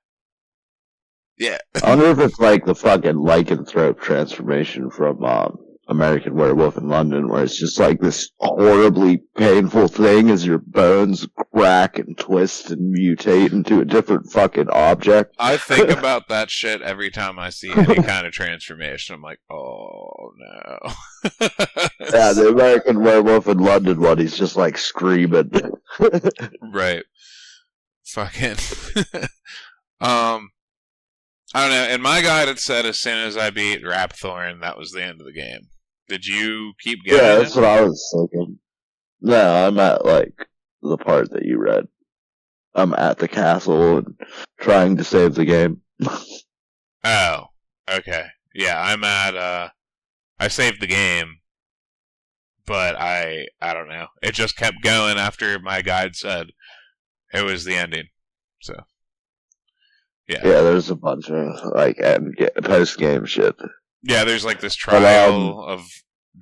Yeah. I wonder if it's like the fucking lycanthrope transformation from American Werewolf in London, where it's just like this horribly painful thing as your bones crack and twist and mutate into a different fucking object. I think about that shit every time I see any kind of transformation. I'm like, oh no. Yeah, the American Werewolf in London one, he's just like screaming. Right. Fucking. I don't know. In my guide, it said as soon as I beat Rapthorn, that was the end of the game. Did you keep getting Yeah, that's what I was thinking. No, I'm at like the part that you read. I'm at the castle and trying to save the game. Oh, okay. Yeah, I'm at, I saved the game, but I don't know. It just kept going after my guide said it was the ending. So, yeah. Yeah, there's a bunch of like post-game shit. Yeah, there's like this trial of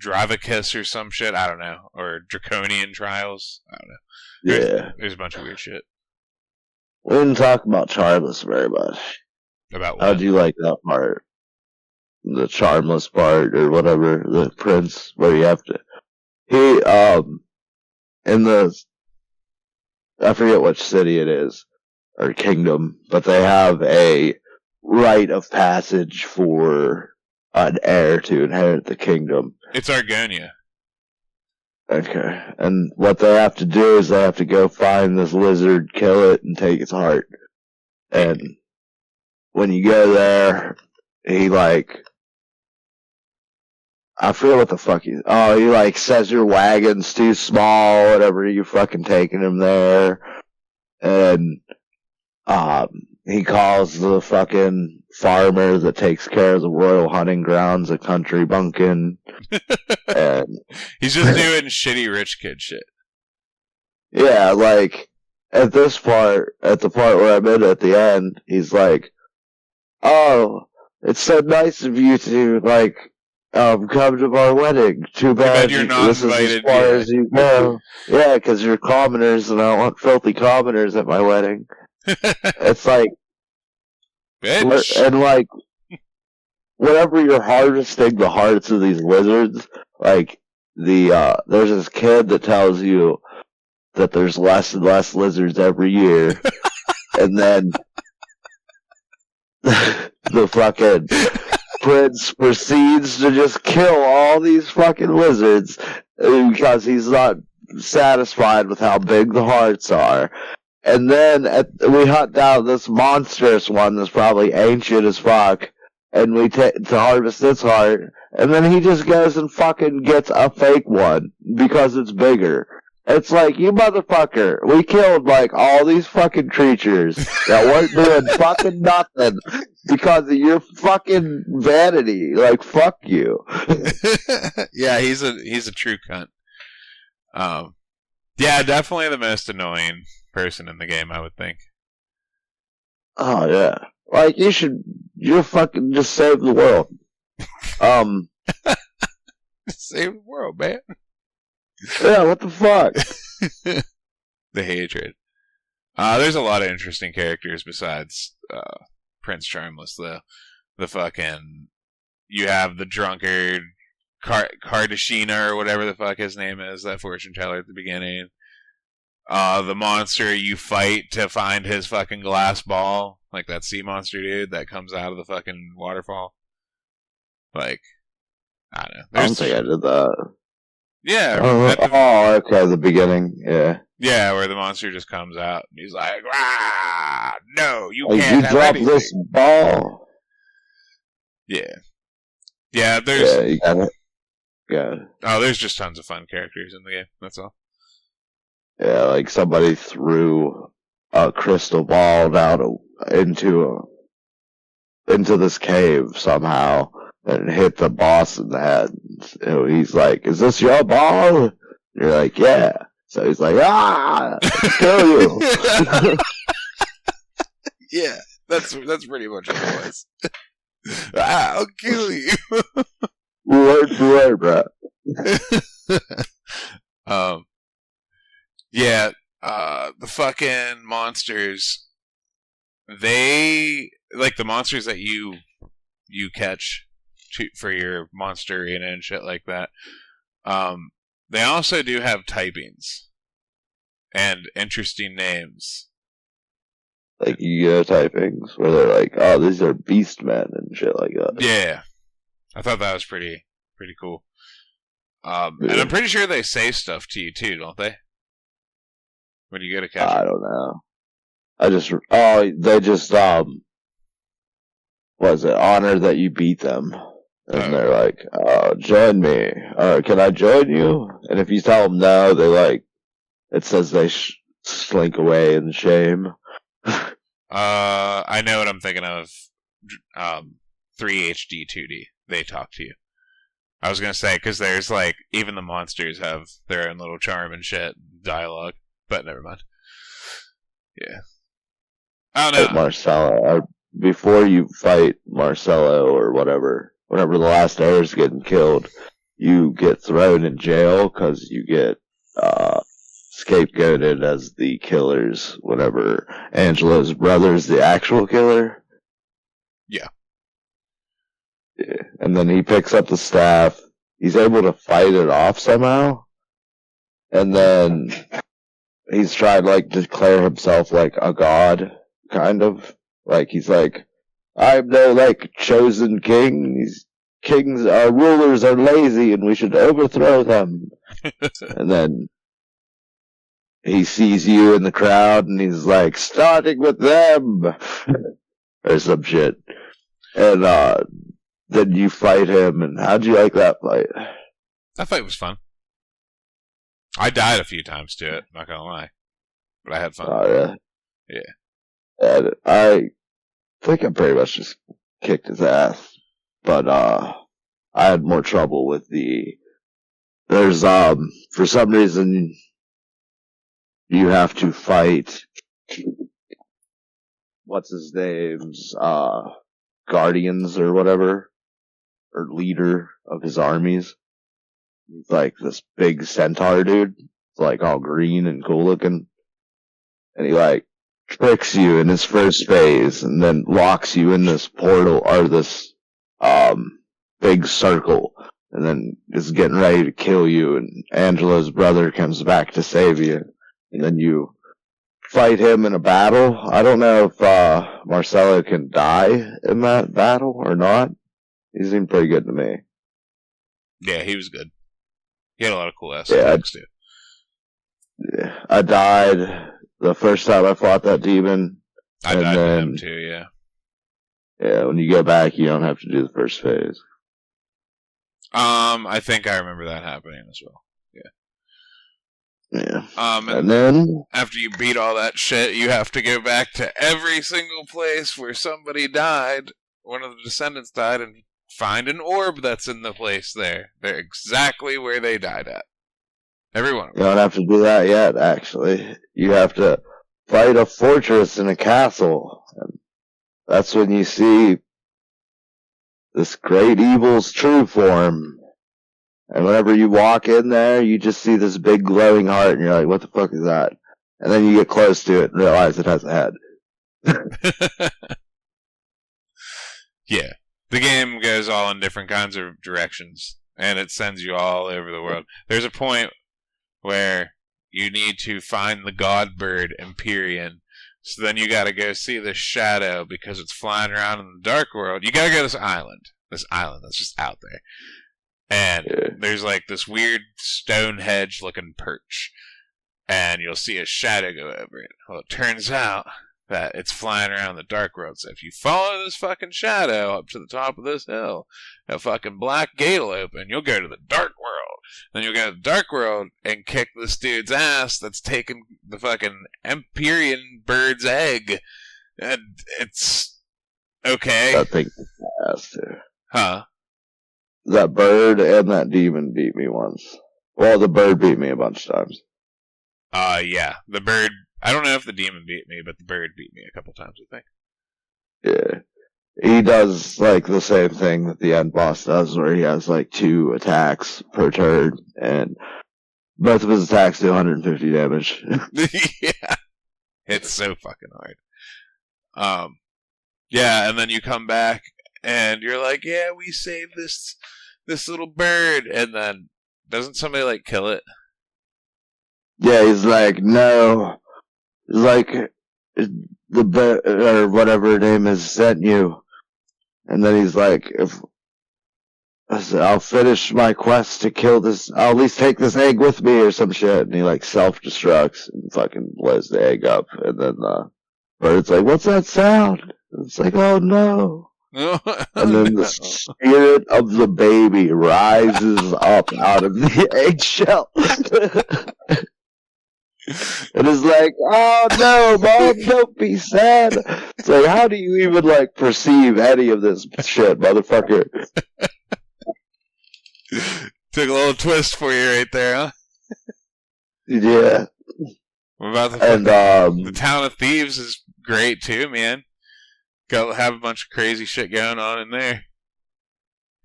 Dravicus or some shit. I don't know. Or Draconian trials. I don't know. There's a bunch of weird shit. We didn't talk about Charmless very much. About what? How'd you like that part? The Charmless part or whatever, the prince, where you have to... in the... I forget which city it is, or kingdom, but they have a rite of passage for an heir to inherit the kingdom. It's Argonia. Okay. And what they have to do is they have to go find this lizard, kill it, and take its heart. And when you go there, he like... I forget what the fuck he like says your wagon's too small, whatever, you fucking taking him there. And, he calls the fucking farmer that takes care of the royal hunting grounds a country bumpkin. And he's just doing shitty rich kid shit. Yeah, like, at the part where I'm in at the end, he's like, "Oh, it's so nice of you to, like, come to our wedding. Too bad you're not this invited, is as far as you go." Yeah, because you're commoners and I don't want filthy commoners at my wedding. It's like, bitch. And like, whenever you're harvesting the hearts of these lizards, like, there's this kid that tells you that there's less and less lizards every year, and then the fucking prince proceeds to just kill all these fucking lizards because he's not satisfied with how big the hearts are. And then we hunt down this monstrous one that's probably ancient as fuck, and we to harvest its heart, and then he just goes and fucking gets a fake one because it's bigger. It's like, you motherfucker, we killed like all these fucking creatures that weren't doing fucking nothing because of your fucking vanity. Like, fuck you. Yeah, he's a true cunt. Yeah, definitely the most annoying person in the game, I would think. Oh yeah. Like, you're fucking just save the world. Save the world, man. Yeah, what the fuck? The hatred. There's a lot of interesting characters besides Prince Charmless, though. The fucking... You have the drunkard, Kardashina, or whatever the fuck his name is, that fortune teller at the beginning. The monster you fight to find his fucking glass ball. Like that sea monster dude that comes out of the fucking waterfall. Like, I don't know. I don't think I did that. Yeah. Okay, the beginning, yeah. Yeah, where the monster just comes out and he's like, "Ah, no, you like, can't you have drop anything." This ball. Yeah. Yeah, there's... Yeah, you got it. Yeah. Oh, there's just tons of fun characters in the game, that's all. Yeah, like somebody threw a crystal ball down into this cave somehow. and hit the boss in the head. So he's like, "Is this your ball?" And you're like, "Yeah." So he's like, "Ah, kill you." Yeah, that's pretty much what it was. I'll kill you. Word for word, bro. Yeah, the fucking monsters, they, like the monsters that you catch for your monster arena and shit like that, they also do have typings and interesting names. Like Yu-Gi-Oh typings, where they're like, "Oh, these are beast men" and shit like that. Yeah, I thought that was pretty cool. And I'm pretty sure they say stuff to you too, don't they? When you go to catch them. I don't know. They just was it honor that you beat them, and they're like, "Oh, join me," or "Can I join you?" And if you tell them no, they like, it says they slink away in shame. I know what I'm thinking of. 3HD 2D. They talk to you. I was gonna say, because there's like, even the monsters have their own little charm and shit, dialogue, but never mind. Yeah. I don't know. Marcelo, before you fight Marcelo or whatever, whenever the last heir's getting killed, you get thrown in jail because you get scapegoated as the killers whenever Angela's brother's the actual killer. Yeah. Yeah. And then he picks up the staff. He's able to fight it off somehow. And then he's trying to like declare himself like a god, kind of. Like he's like, "I'm the like chosen king. These kings, our rulers are lazy and we should overthrow them." And then he sees you in the crowd and he's like, "Starting with them," or some shit. And then you fight him. And how'd you like that fight? That fight was fun. I died a few times to it, not gonna lie. But I had fun. Oh, yeah. Yeah. And I think I pretty much just kicked his ass. But I had more trouble with there's for some reason you have to fight what's his name's guardians or whatever, or leader of his armies. He's like this big centaur dude. It's like all green and cool looking. And he like tricks you in his first phase and then locks you in this portal or this big circle and then is getting ready to kill you, and Angela's brother comes back to save you, and then you fight him in a battle. I don't know if Marcelo can die in that battle or not. He seemed pretty good to me. Yeah, he was good. He had a lot of cool ass attacks too. Yeah, I died the first time I fought that demon. I died to him too, yeah. Yeah, when you go back, you don't have to do the first phase. I think I remember that happening as well. Yeah. Yeah. And then after you beat all that shit, you have to go back to every single place where somebody died, one of the descendants died, and find an orb that's in the place there. They're exactly where they died at. Every one of them. You don't have to do that yet, actually. You have to fight a fortress in a castle. And that's when you see this great evil's true form. And whenever you walk in there, you just see this big glowing heart, and you're like, "What the fuck is that?" And then you get close to it and realize it has a head. Yeah. The game goes all in different kinds of directions, and it sends you all over the world. There's a point where you need to find the god bird Empyrean. So then you gotta go see the shadow because it's flying around in the dark world. You gotta go to this island that's just out there. And there's like this weird Stonehenge looking perch. And you'll see a shadow go over it. Well, it turns out that it's flying around the dark world. So if you follow this fucking shadow up to the top of this hill, a fucking black gate will open. You'll go to the dark world. Then you'll go to the dark world and kick this dude's ass that's taking the fucking Empyrean bird's egg. And it's okay. That thing is ass too. Huh? that bird and that demon beat me once. Well, the bird beat me a bunch of times. Yeah. The bird, I don't know if the demon beat me, but the bird beat me a couple times, I think. Yeah. He does, like, the same thing that the end boss does, where he has, like, 2 attacks per turn, and both of his attacks do 150 damage. Yeah. It's so fucking hard. Yeah, and then you come back, and you're like, yeah, we saved this little bird, and then doesn't somebody, like, kill it? Yeah, he's like, no. He's like, the bird, or whatever her name is, sent you. And then he's like, I'll finish my quest to kill this, I'll at least take this egg with me or some shit. And he like self-destructs and fucking blows the egg up. And then bird's like, what's that sound? And it's like, oh no. And then the spirit of the baby rises up out of the eggshell. It is like, oh no, Mom, don't be sad. It's like, how do you even like perceive any of this shit, motherfucker? Took a little twist for you right there, huh? Yeah. What about the Town of Thieves is great too, man. Go have a bunch of crazy shit going on in there.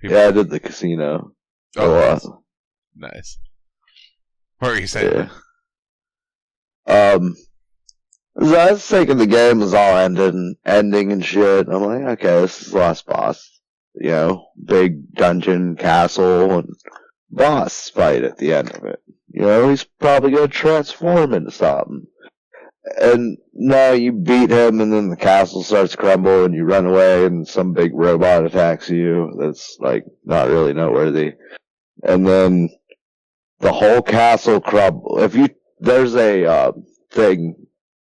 People... Yeah, I did the casino. Oh, nice. What were you saying? Yeah. So I was thinking the game was all ending and shit. I'm like, okay, this is the last boss. You know, big dungeon, castle, and boss fight at the end of it. You know, he's probably gonna transform into something. And now you beat him, and then the castle starts to crumble, and you run away, and some big robot attacks you. That's, like, not really noteworthy. And then the whole castle crumble. There's a thing,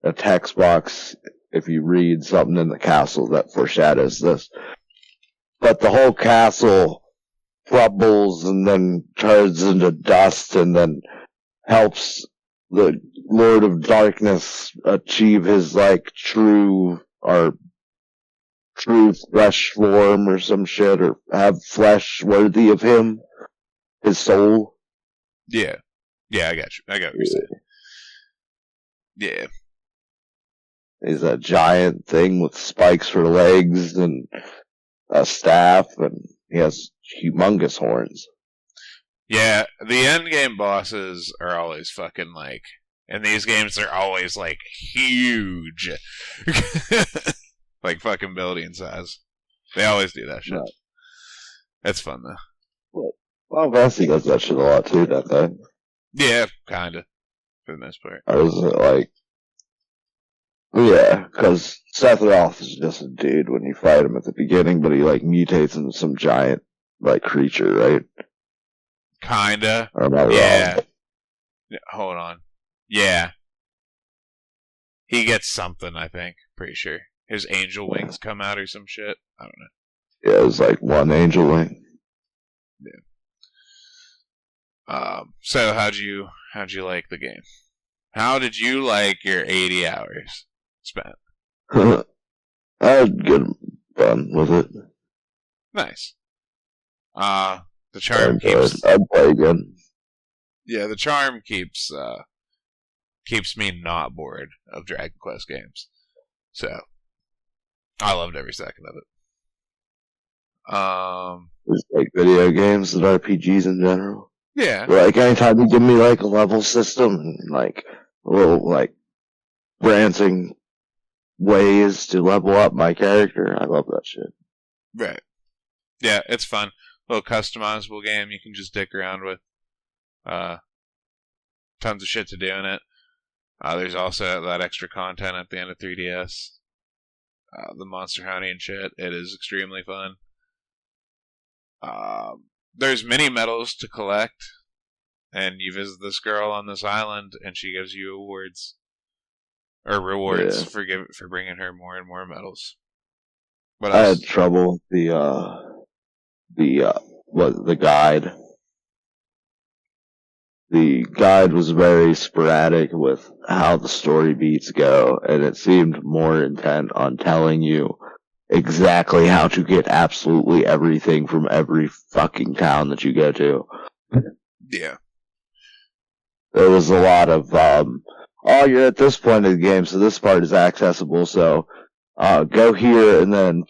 a text box, if you read something in the castle that foreshadows this. But the whole castle crumbles and then turns into dust and then helps the Lord of Darkness achieve his, like, true flesh form or some shit, or have flesh worthy of him, his soul. Yeah. Yeah, I got you. I got what you're saying. Yeah. He's a giant thing with spikes for legs and a staff, and he has humongous horns. Yeah, the end game bosses are always fucking like, in these games they're always like huge. Like fucking building size. They always do that shit. Right. It's fun though. Well, Vessi does that shit a lot too, doesn't they? Yeah, kinda. For the most part. I was like, yeah, because Sephiroth is just a dude when you fight him at the beginning, but he like mutates into some giant like creature, right? Kinda. Or am I wrong? Yeah. Hold on. Yeah. He gets something, I think. Pretty sure. His angel wings come out or some shit. I don't know. Yeah, it was like one angel wing. Yeah. So how'd you like the game? How did you like your 80 hours spent? I had good fun with it. Nice. The charm keeps... I'd play again. Yeah, the charm keeps me not bored of Dragon Quest games. So, I loved every second of it. Just like video games and RPGs in general. Yeah. Like, anytime you give me, like, a level system and, like, little, like, branching ways to level up my character, I love that shit. Right. Yeah, it's fun. A little customizable game you can just dick around with. Tons of shit to do in it. There's also that extra content at the end of 3DS. The monster hunting and shit. It is extremely fun. There's mini medals to collect, and you visit this girl on this island, and she gives you awards or rewards for bringing her more and more medals. What else? I had trouble with the guide. The guide was very sporadic with how the story beats go, and it seemed more intent on telling you exactly how to get absolutely everything from every fucking town that you go to. Yeah. There was a lot of, oh, you're at this point of the game, so this part is accessible, so go here, and then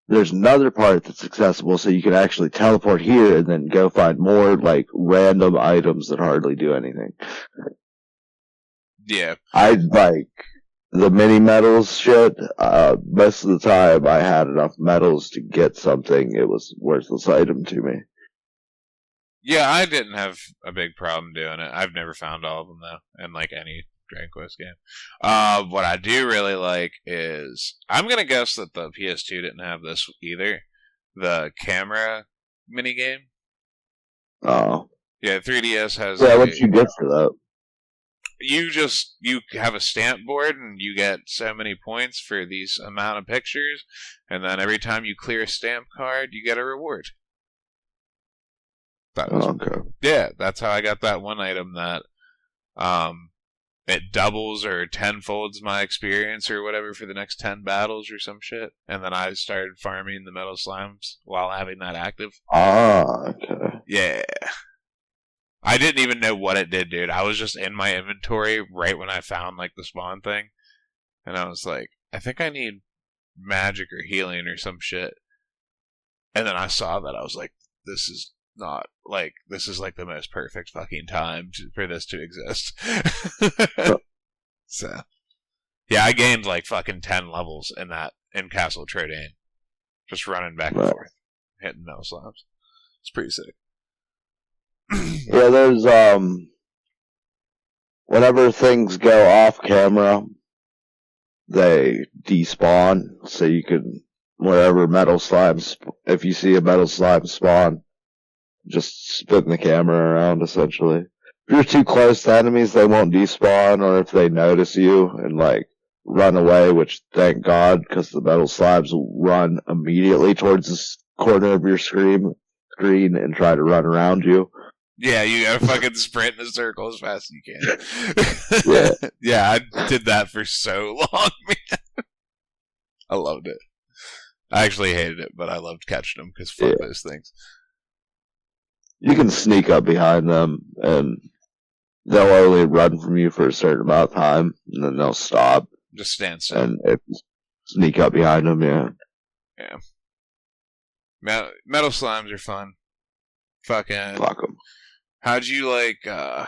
there's another part that's accessible, so you can actually teleport here and then go find more, like, random items that hardly do anything. Yeah. I like the mini medals shit. Most of the time I had enough medals to get something. It was a worthless item to me. Yeah, I didn't have a big problem doing it. I've never found all of them, though, in, like, any Dragon Quest game. What I do really like is... I'm gonna guess that the PS2 didn't have this either. The camera minigame. Oh. Yeah, 3DS has... Yeah, what you get for that? You have a stamp board, and you get so many points for these amount of pictures, and then every time you clear a stamp card, you get a reward. Okay. Yeah, that's how I got that one item that it doubles or tenfolds my experience or whatever for the next 10 battles or some shit. And then I started farming the metal slimes while having that active. Okay. Yeah. I didn't even know what it did, dude. I was just in my inventory right when I found, like, the spawn thing. And I was like, I think I need magic or healing or some shit. And then I saw that. I was like, this is like the most perfect fucking time for this to exist. So, yeah, I gained like fucking 10 levels in Castle Trodaine. Just running back and forth, hitting metal slabs. It's pretty sick. Yeah, there's, whenever things go off camera, they despawn, so you can, wherever metal slimes, if you see a metal slime spawn, just spin the camera around, essentially. If you're too close to enemies, they won't despawn, or if they notice you and, like, run away, which, thank God, because the metal slabs will run immediately towards the corner of your screen and try to run around you. Yeah, you gotta fucking sprint in a circle as fast as you can. Yeah. Yeah, I did that for so long, man. I loved it. I actually hated it, but I loved catching them, because fuck those things. You can sneak up behind them, and they'll only run from you for a certain amount of time, and then they'll stop. Just stand still. And sneak up behind them, yeah. Yeah. Metal slimes are fun. Fuck them. How'd you like the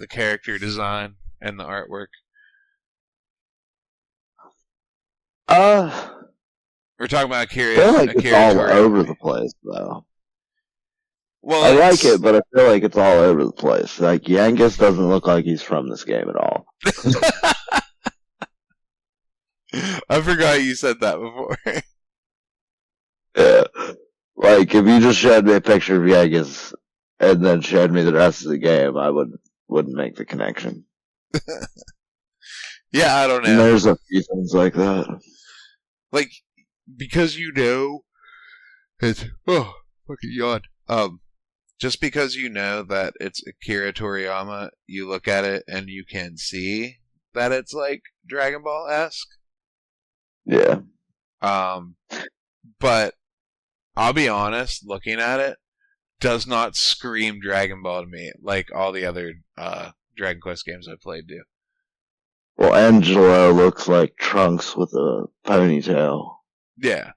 character design and the artwork? We're talking about I feel like it's all over the place, though. Well, I like it, but I feel like it's all over the place. Like, Yangus doesn't look like he's from this game at all. I forgot you said that before. Yeah. Like, if you just showed me a picture of Yangus and then showed me the rest of the game, I wouldn't make the connection. Yeah, I don't know. And there's a few things like that. Like, because you know, it's, oh, fucking yawn. Just because you know that it's Akira Toriyama, you look at it and you can see that it's like Dragon Ball-esque. Yeah. But I'll be honest, looking at it, does not scream Dragon Ball to me like all the other Dragon Quest games I've played do. Well, Angelo looks like Trunks with a ponytail. Yeah.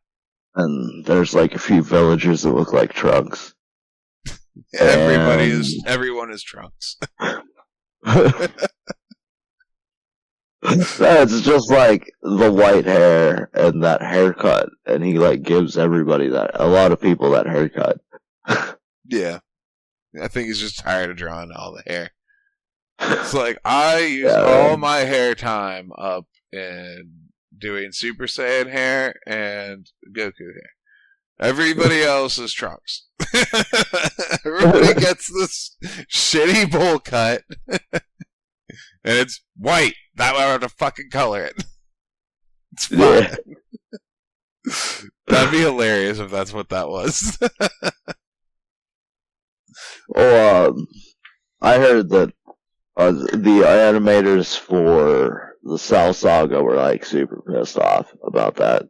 And there's like a few villagers that look like Trunks. Everyone is Trunks. It's just like the white hair and that haircut, and he like gives everybody a lot of people that haircut. Yeah. I think he's just tired of drawing all the hair. It's like, I use all my hair time up in doing Super Saiyan hair and Goku hair. Everybody else is Trunks. Everybody gets this shitty bowl cut. And it's white. That way I have to fucking color it. It's fine. Yeah. That'd be hilarious if that's what that was. Well, I heard that the animators for the Cell Saga were like super pissed off about that.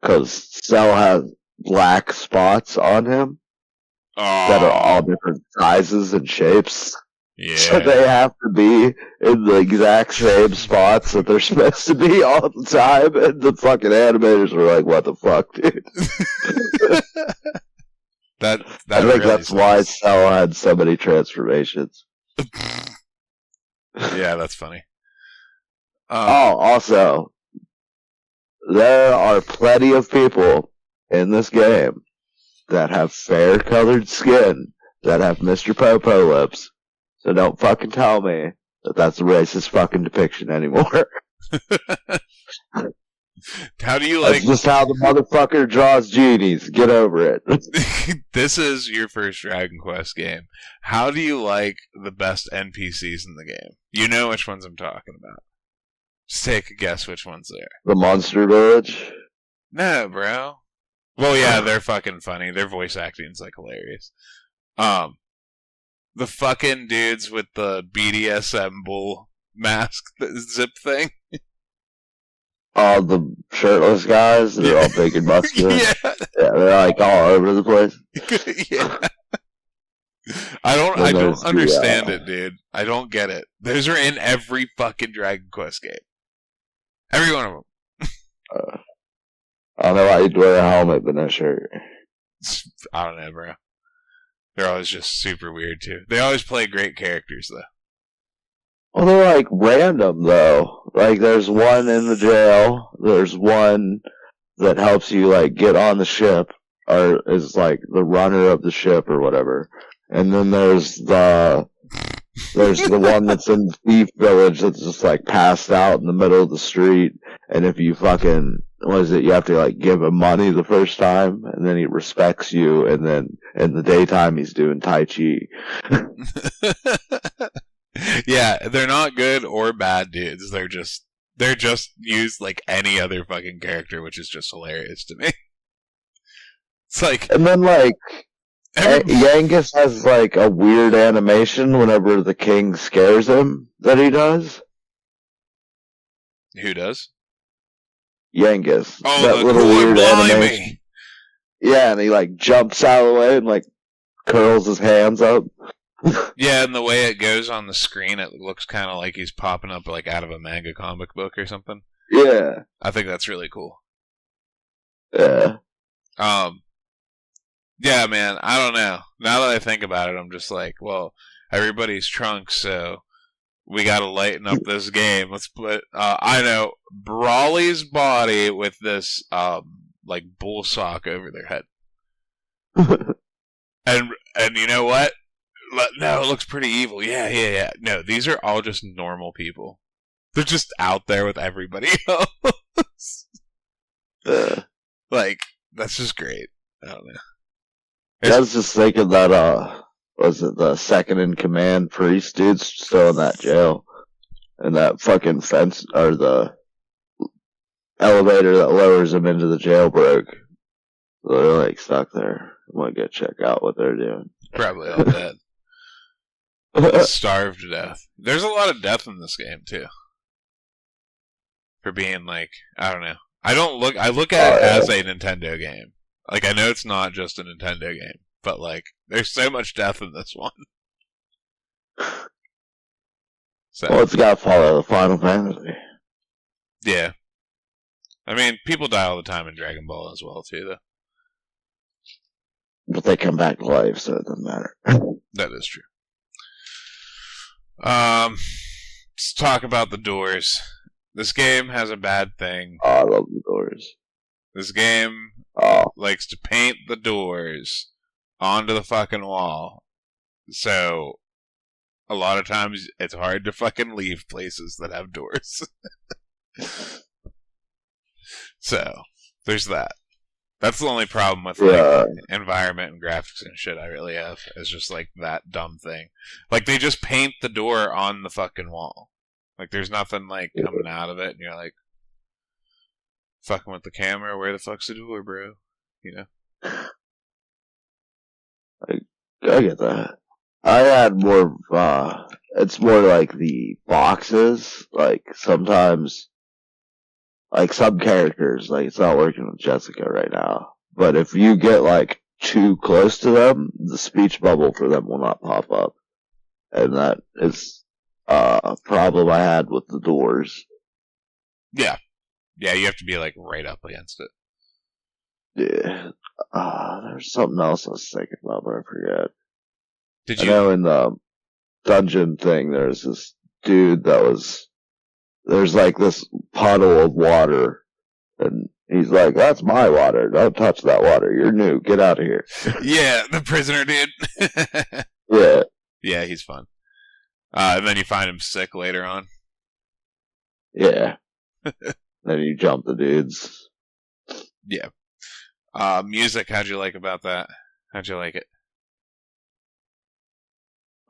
because Cell has black spots on him that are all different sizes and shapes. Yeah. So they have to be in the exact same spots that they're supposed to be all the time, and the fucking animators are like, "What the fuck, dude?" that I think really that's why Cell had so many transformations. Yeah, that's funny. Also, there are plenty of people in this game that have fair-colored skin that have Mr. Popo lips. So don't fucking tell me that that's a racist fucking depiction anymore. How do you like... That's just how the motherfucker draws genies. Get over it. This is your first Dragon Quest game. How do you like the best NPCs in the game? You know which ones I'm talking about. Just take a guess which ones they are. The Monster Village? No, bro. Well, yeah, they're fucking funny. Their voice acting's like hilarious. The fucking dudes with the BDSM bull mask zip thing. All the shirtless guys, they're all big and muscular. Yeah, they're like all over the place. Yeah. I don't understand it, dude. I don't get it. Those are in every fucking Dragon Quest game. Every one of them. I don't know why you'd wear a helmet but no shirt. I don't know, bro. They're always just super weird, too. They always play great characters, though. Well, they're like random, though. Like, there's one in the jail. There's one that helps you, like, get on the ship, or is, like, the runner of the ship or whatever. And then there's the one that's in the thief village that's just, like, passed out in the middle of the street. And if you fucking... What is it? You have to, like, give him money the first time, and then he respects you, and then in the daytime he's doing Tai Chi. Yeah, they're not good or bad dudes. They're just used like any other fucking character, which is just hilarious to me. It's like... And then, like, Yangus has, like, a weird animation whenever the king scares him that he does. Who does? Yangus. Oh, that the little weird animation. me. Yeah, and he like jumps out of the way and like curls his hands up. Yeah, and the way it goes on the screen, it looks kind of like he's popping up like out of a manga comic book or something. Yeah. I think that's really cool. Yeah. Yeah, man, I don't know. Now that I think about it, I'm just like, well, everybody's Trunks, so we gotta lighten up this game. Let's put, I know, Brawly's body with this, like, bull sock over their head. and you know what? No, it looks pretty evil. Yeah. No, these are all just normal people. They're just out there with everybody else. Like, that's just great. I don't know. I was just thinking that, was it the second in command priest dude's still in that jail? And that fucking fence, or the elevator that lowers him into the jail broke. So they're like stuck there. I'm gonna go check out what they're doing. Probably all dead. Starved to death. There's a lot of death in this game, too. For being like, I don't know. I look at it as a Nintendo game. Like, I know it's not just a Nintendo game, but like, there's so much death in this one. So, well, it's got to follow the Final Fantasy. Yeah. I mean, people die all the time in Dragon Ball as well, too, though. But they come back to life, so it doesn't matter. That is true. Let's talk about the doors. This game has a bad thing. Oh, I love the doors. This game likes to paint the doors onto the fucking wall. So, a lot of times, it's hard to fucking leave places that have doors. So, there's that. That's the only problem with like environment and graphics and shit I really have. Is just like that dumb thing. Like they just paint the door on the fucking wall. Like there's nothing like coming out of it, and you're like fucking with the camera. Where the fuck's the door, bro? You know. I get that. I had more. It's more like the boxes. Like sometimes like some characters, like it's not working with Jessica right now. But if you get like too close to them, the speech bubble for them will not pop up. And that is a problem I had with the doors. Yeah. Yeah, you have to be like right up against it. Yeah. There's something else I was thinking about, but I forget. Did I you? know in the dungeon thing, there's this dude there's like this puddle of water, and he's like, that's my water, don't touch that water, you're new, get out of here. Yeah, the prisoner dude. Yeah. Yeah, he's fun. And then you find him sick later on. Yeah. Then you jump the dudes. Yeah. Music, how'd you like about that? How'd you like it?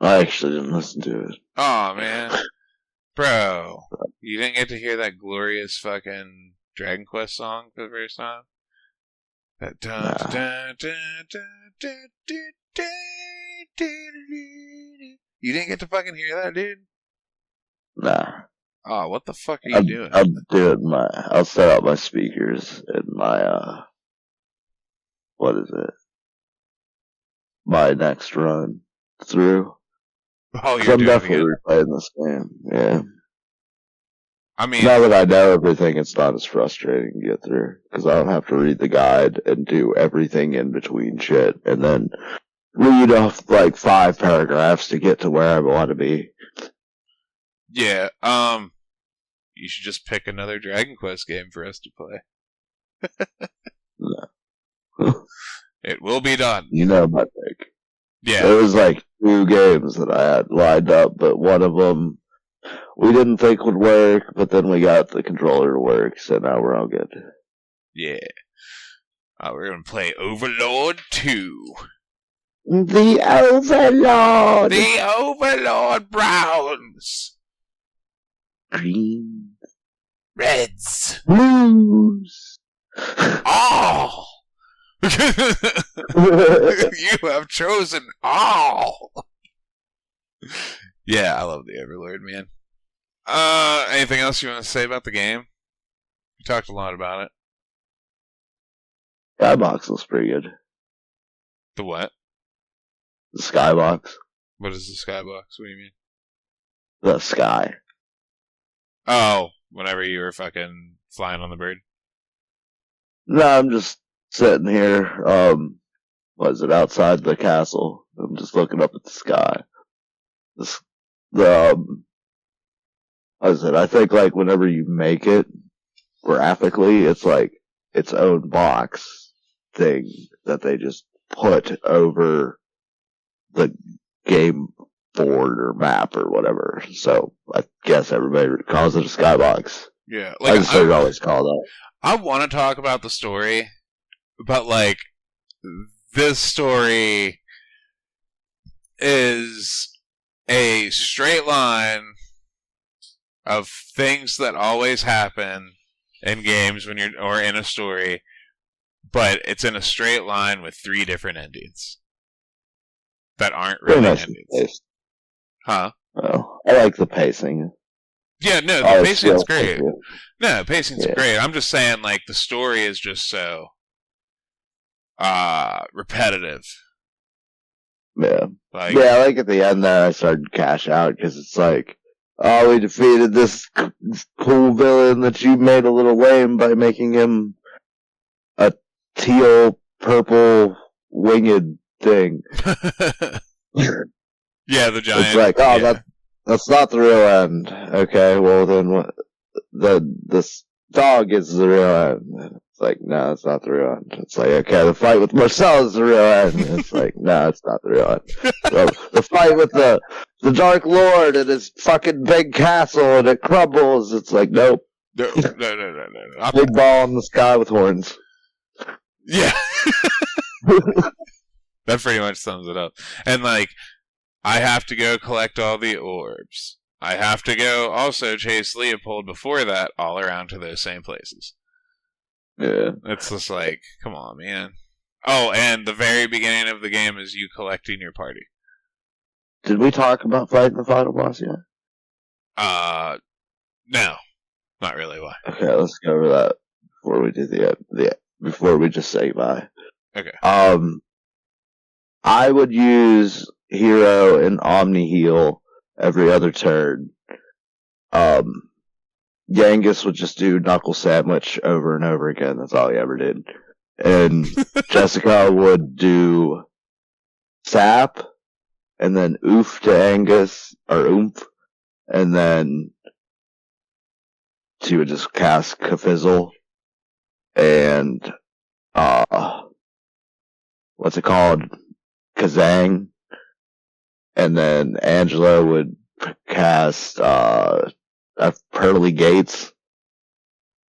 I actually didn't listen to it. Oh man. Bro, you didn't get to hear that glorious fucking Dragon Quest song for the first time? That dun dun dun dun dun dun dun. You didn't get to fucking hear that, dude? Nah. Oh, what the fuck are you doing? I'll set up my speakers in my, what is it? My next run through. Oh, you're I'm doing definitely it replaying this game, yeah. I mean, now that I know everything, it's not as frustrating to get through, because I don't have to read the guide and do everything in between shit, and then read off like 5 paragraphs to get to where I want to be. yeah, you should just pick another Dragon Quest game for us to play. No. It will be done. You know my pick. Yeah. There was like 2 games that I had lined up, but one of them we didn't think would work, but then we got the controller to work, so now we're all good. Yeah. We're gonna play Overlord 2. The Overlord! The Overlord Browns! Green. Reds! Blues! All! You have chosen all! Yeah, I love the Overlord, man. Anything else you want to say about the game? We talked a lot about it. Skybox looks pretty good. The what? The Skybox. What is the skybox? What do you mean? The sky. Oh, whenever you were fucking flying on the bird. No, I'm just sitting here, what is it, outside the castle. I'm just looking up at the sky. What is it? I think like whenever you make it graphically, it's like its own box thing that they just put over the game board or map or whatever. So I guess everybody calls it a skybox. Yeah, I just heard it always called that. I want to talk about the story, but like this story is a straight line of things that always happen in games when you're or in a story, but it's in a straight line with 3 different endings that aren't really nice endings. Huh? Oh, I like the pacing. Yeah, no, the pacing's great. No, pacing's great. I'm just saying, like, the story is just so repetitive. Yeah. Like at the end there, I started to cash out because it's like, oh, we defeated this cool villain that you made a little lame by making him a teal, purple, winged thing. Yeah, the giant. It's like, oh, that's not the real end. Okay, well then what? This dog is the real end. It's like, no, it's not the real end. It's like, okay, the fight with Marcel is the real end. It's like, no, it's not the real end. Well, the fight with the Dark Lord and his fucking big castle and it crumbles. It's like, nope. No. Big ball in the sky with horns. Yeah. That pretty much sums it up. And like, I have to go collect all the orbs. I have to go also chase Leopold before that all around to those same places. Yeah. It's just like, come on, man. Oh, and the very beginning of the game is you collecting your party. Did we talk about fighting the final boss yet? No. Not really why. Okay, let's go over that before we do before we just say bye. Okay. I would use Hero and Omni Heal every other turn. Yangus would just do Knuckle Sandwich over and over again. That's all he ever did. And Jessica would do Sap, and then Oof to Angus, or Oomph, and then she would just cast Kafizzle, and, what's it called? Kazang. And then Angela would cast, Pearly Gates.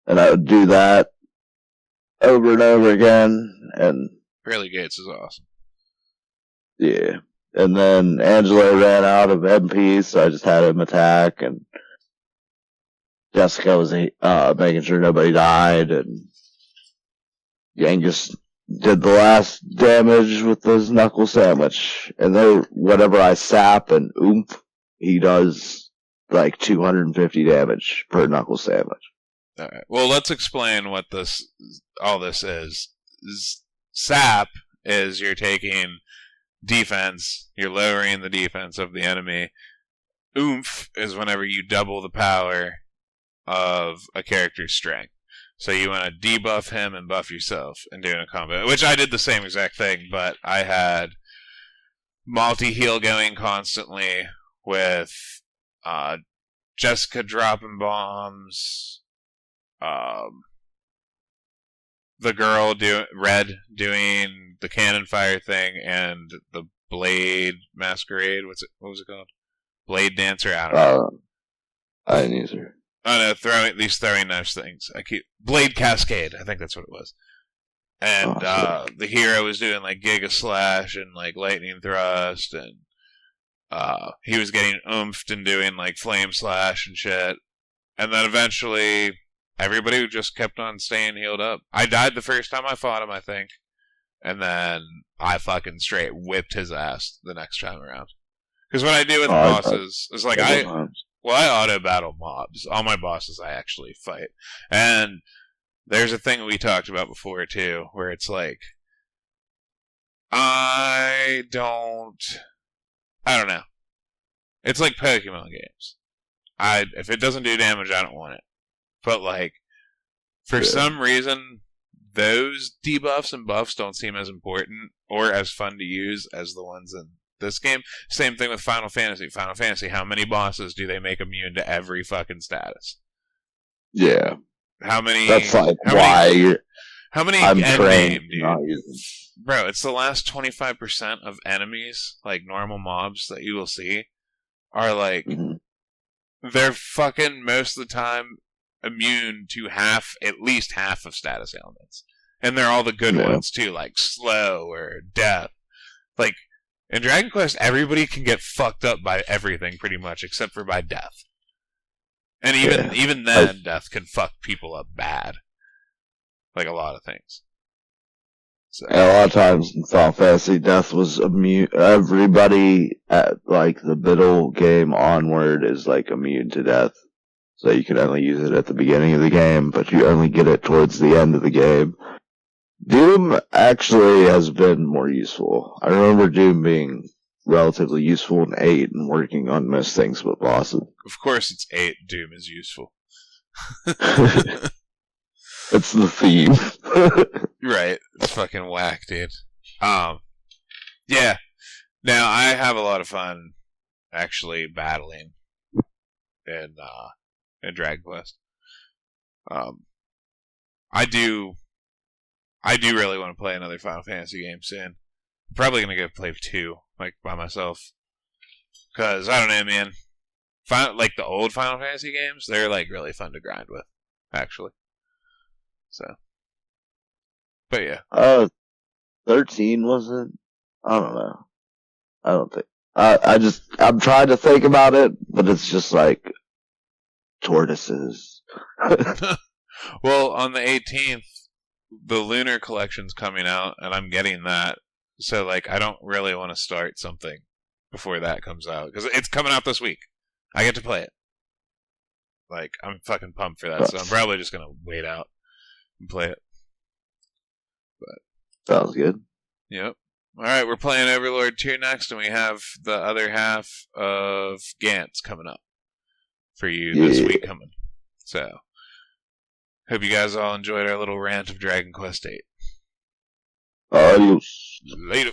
And I would do that over and over again, and... Pearly Gates is awesome. Yeah. And then Angela ran out of MP, so I just had him attack, and Jessica was making sure nobody died, and Yangus did the last damage with his Knuckle Sandwich. And then whatever I sap and oomph, he does like 250 damage per Knuckle Sandwich. Alright. Well, let's explain what all this is. Sap is you're taking defense, you're lowering the defense of the enemy. Oomph is whenever you double the power of a character's strength. So you want to debuff him and buff yourself in doing a combo. Which I did the same exact thing, but I had multi-heal going constantly with Jessica dropping bombs, the girl Red doing the cannon fire thing, and the Blade Masquerade. What was it called? Blade Dancer? I don't know. I didn't use her. Oh no, throwing those things. Blade Cascade, I think that's what it was. And the hero was doing like Giga Slash and like Lightning Thrust, and he was getting oomphed and doing like Flame Slash and shit. And then eventually everybody just kept on staying healed up. I died the first time I fought him, I think. And then I fucking straight whipped his ass the next time around. Because what I do with bosses is like I auto battle mobs. All my bosses I actually fight. And there's a thing we talked about before too, where it's like I don't know. It's like Pokemon games. If it doesn't do damage, I don't want it. But like for some reason those debuffs and buffs don't seem as important or as fun to use as the ones in this game. Same thing with Final Fantasy. Final Fantasy, how many bosses do they make immune to every fucking status? Yeah. How many? That's like why how many I'm endgame, dude? Bro, it's the last 25% of enemies, like normal mobs that you will see, are like, they're fucking most of the time immune to at least half of status ailments. And they're all the good ones too, like slow or death. Like, in Dragon Quest, everybody can get fucked up by everything pretty much, except for by death. And even then, death can fuck people up bad. Like a lot of things. So. And a lot of times in Final Fantasy, death was immune. Everybody at like the middle game onward is like immune to death. So you can only use it at the beginning of the game, but you only get it towards the end of the game. Doom actually has been more useful. I remember Doom being relatively useful in 8 and working on most things but bosses. Of course it's 8. Doom is useful. It's the theme. Right. It's fucking whack, dude. Yeah. Now, I have a lot of fun actually battling in Dragon Quest. I do really want to play another Final Fantasy game soon. I'm probably going to go play 2, like, by myself. Because, I don't know, man. Like, the old Final Fantasy games, they're, like, really fun to grind with, actually. So. But, yeah. 13 wasn't? I don't know. I don't think. I'm trying to think about it, but it's just like tortoises. Well, on the 18th, the Lunar Collection's coming out, and I'm getting that. So, like, I don't really want to start something before that comes out. Because it's coming out this week. I get to play it. Like, I'm fucking pumped for that, so I'm probably just gonna wait out and play it. But sounds good. Yep. Alright, we're playing Overlord 2 next, and we have the other half of Gantz coming up for you this week coming. So, hope you guys all enjoyed our little rant of Dragon Quest VIII. Adios. Later.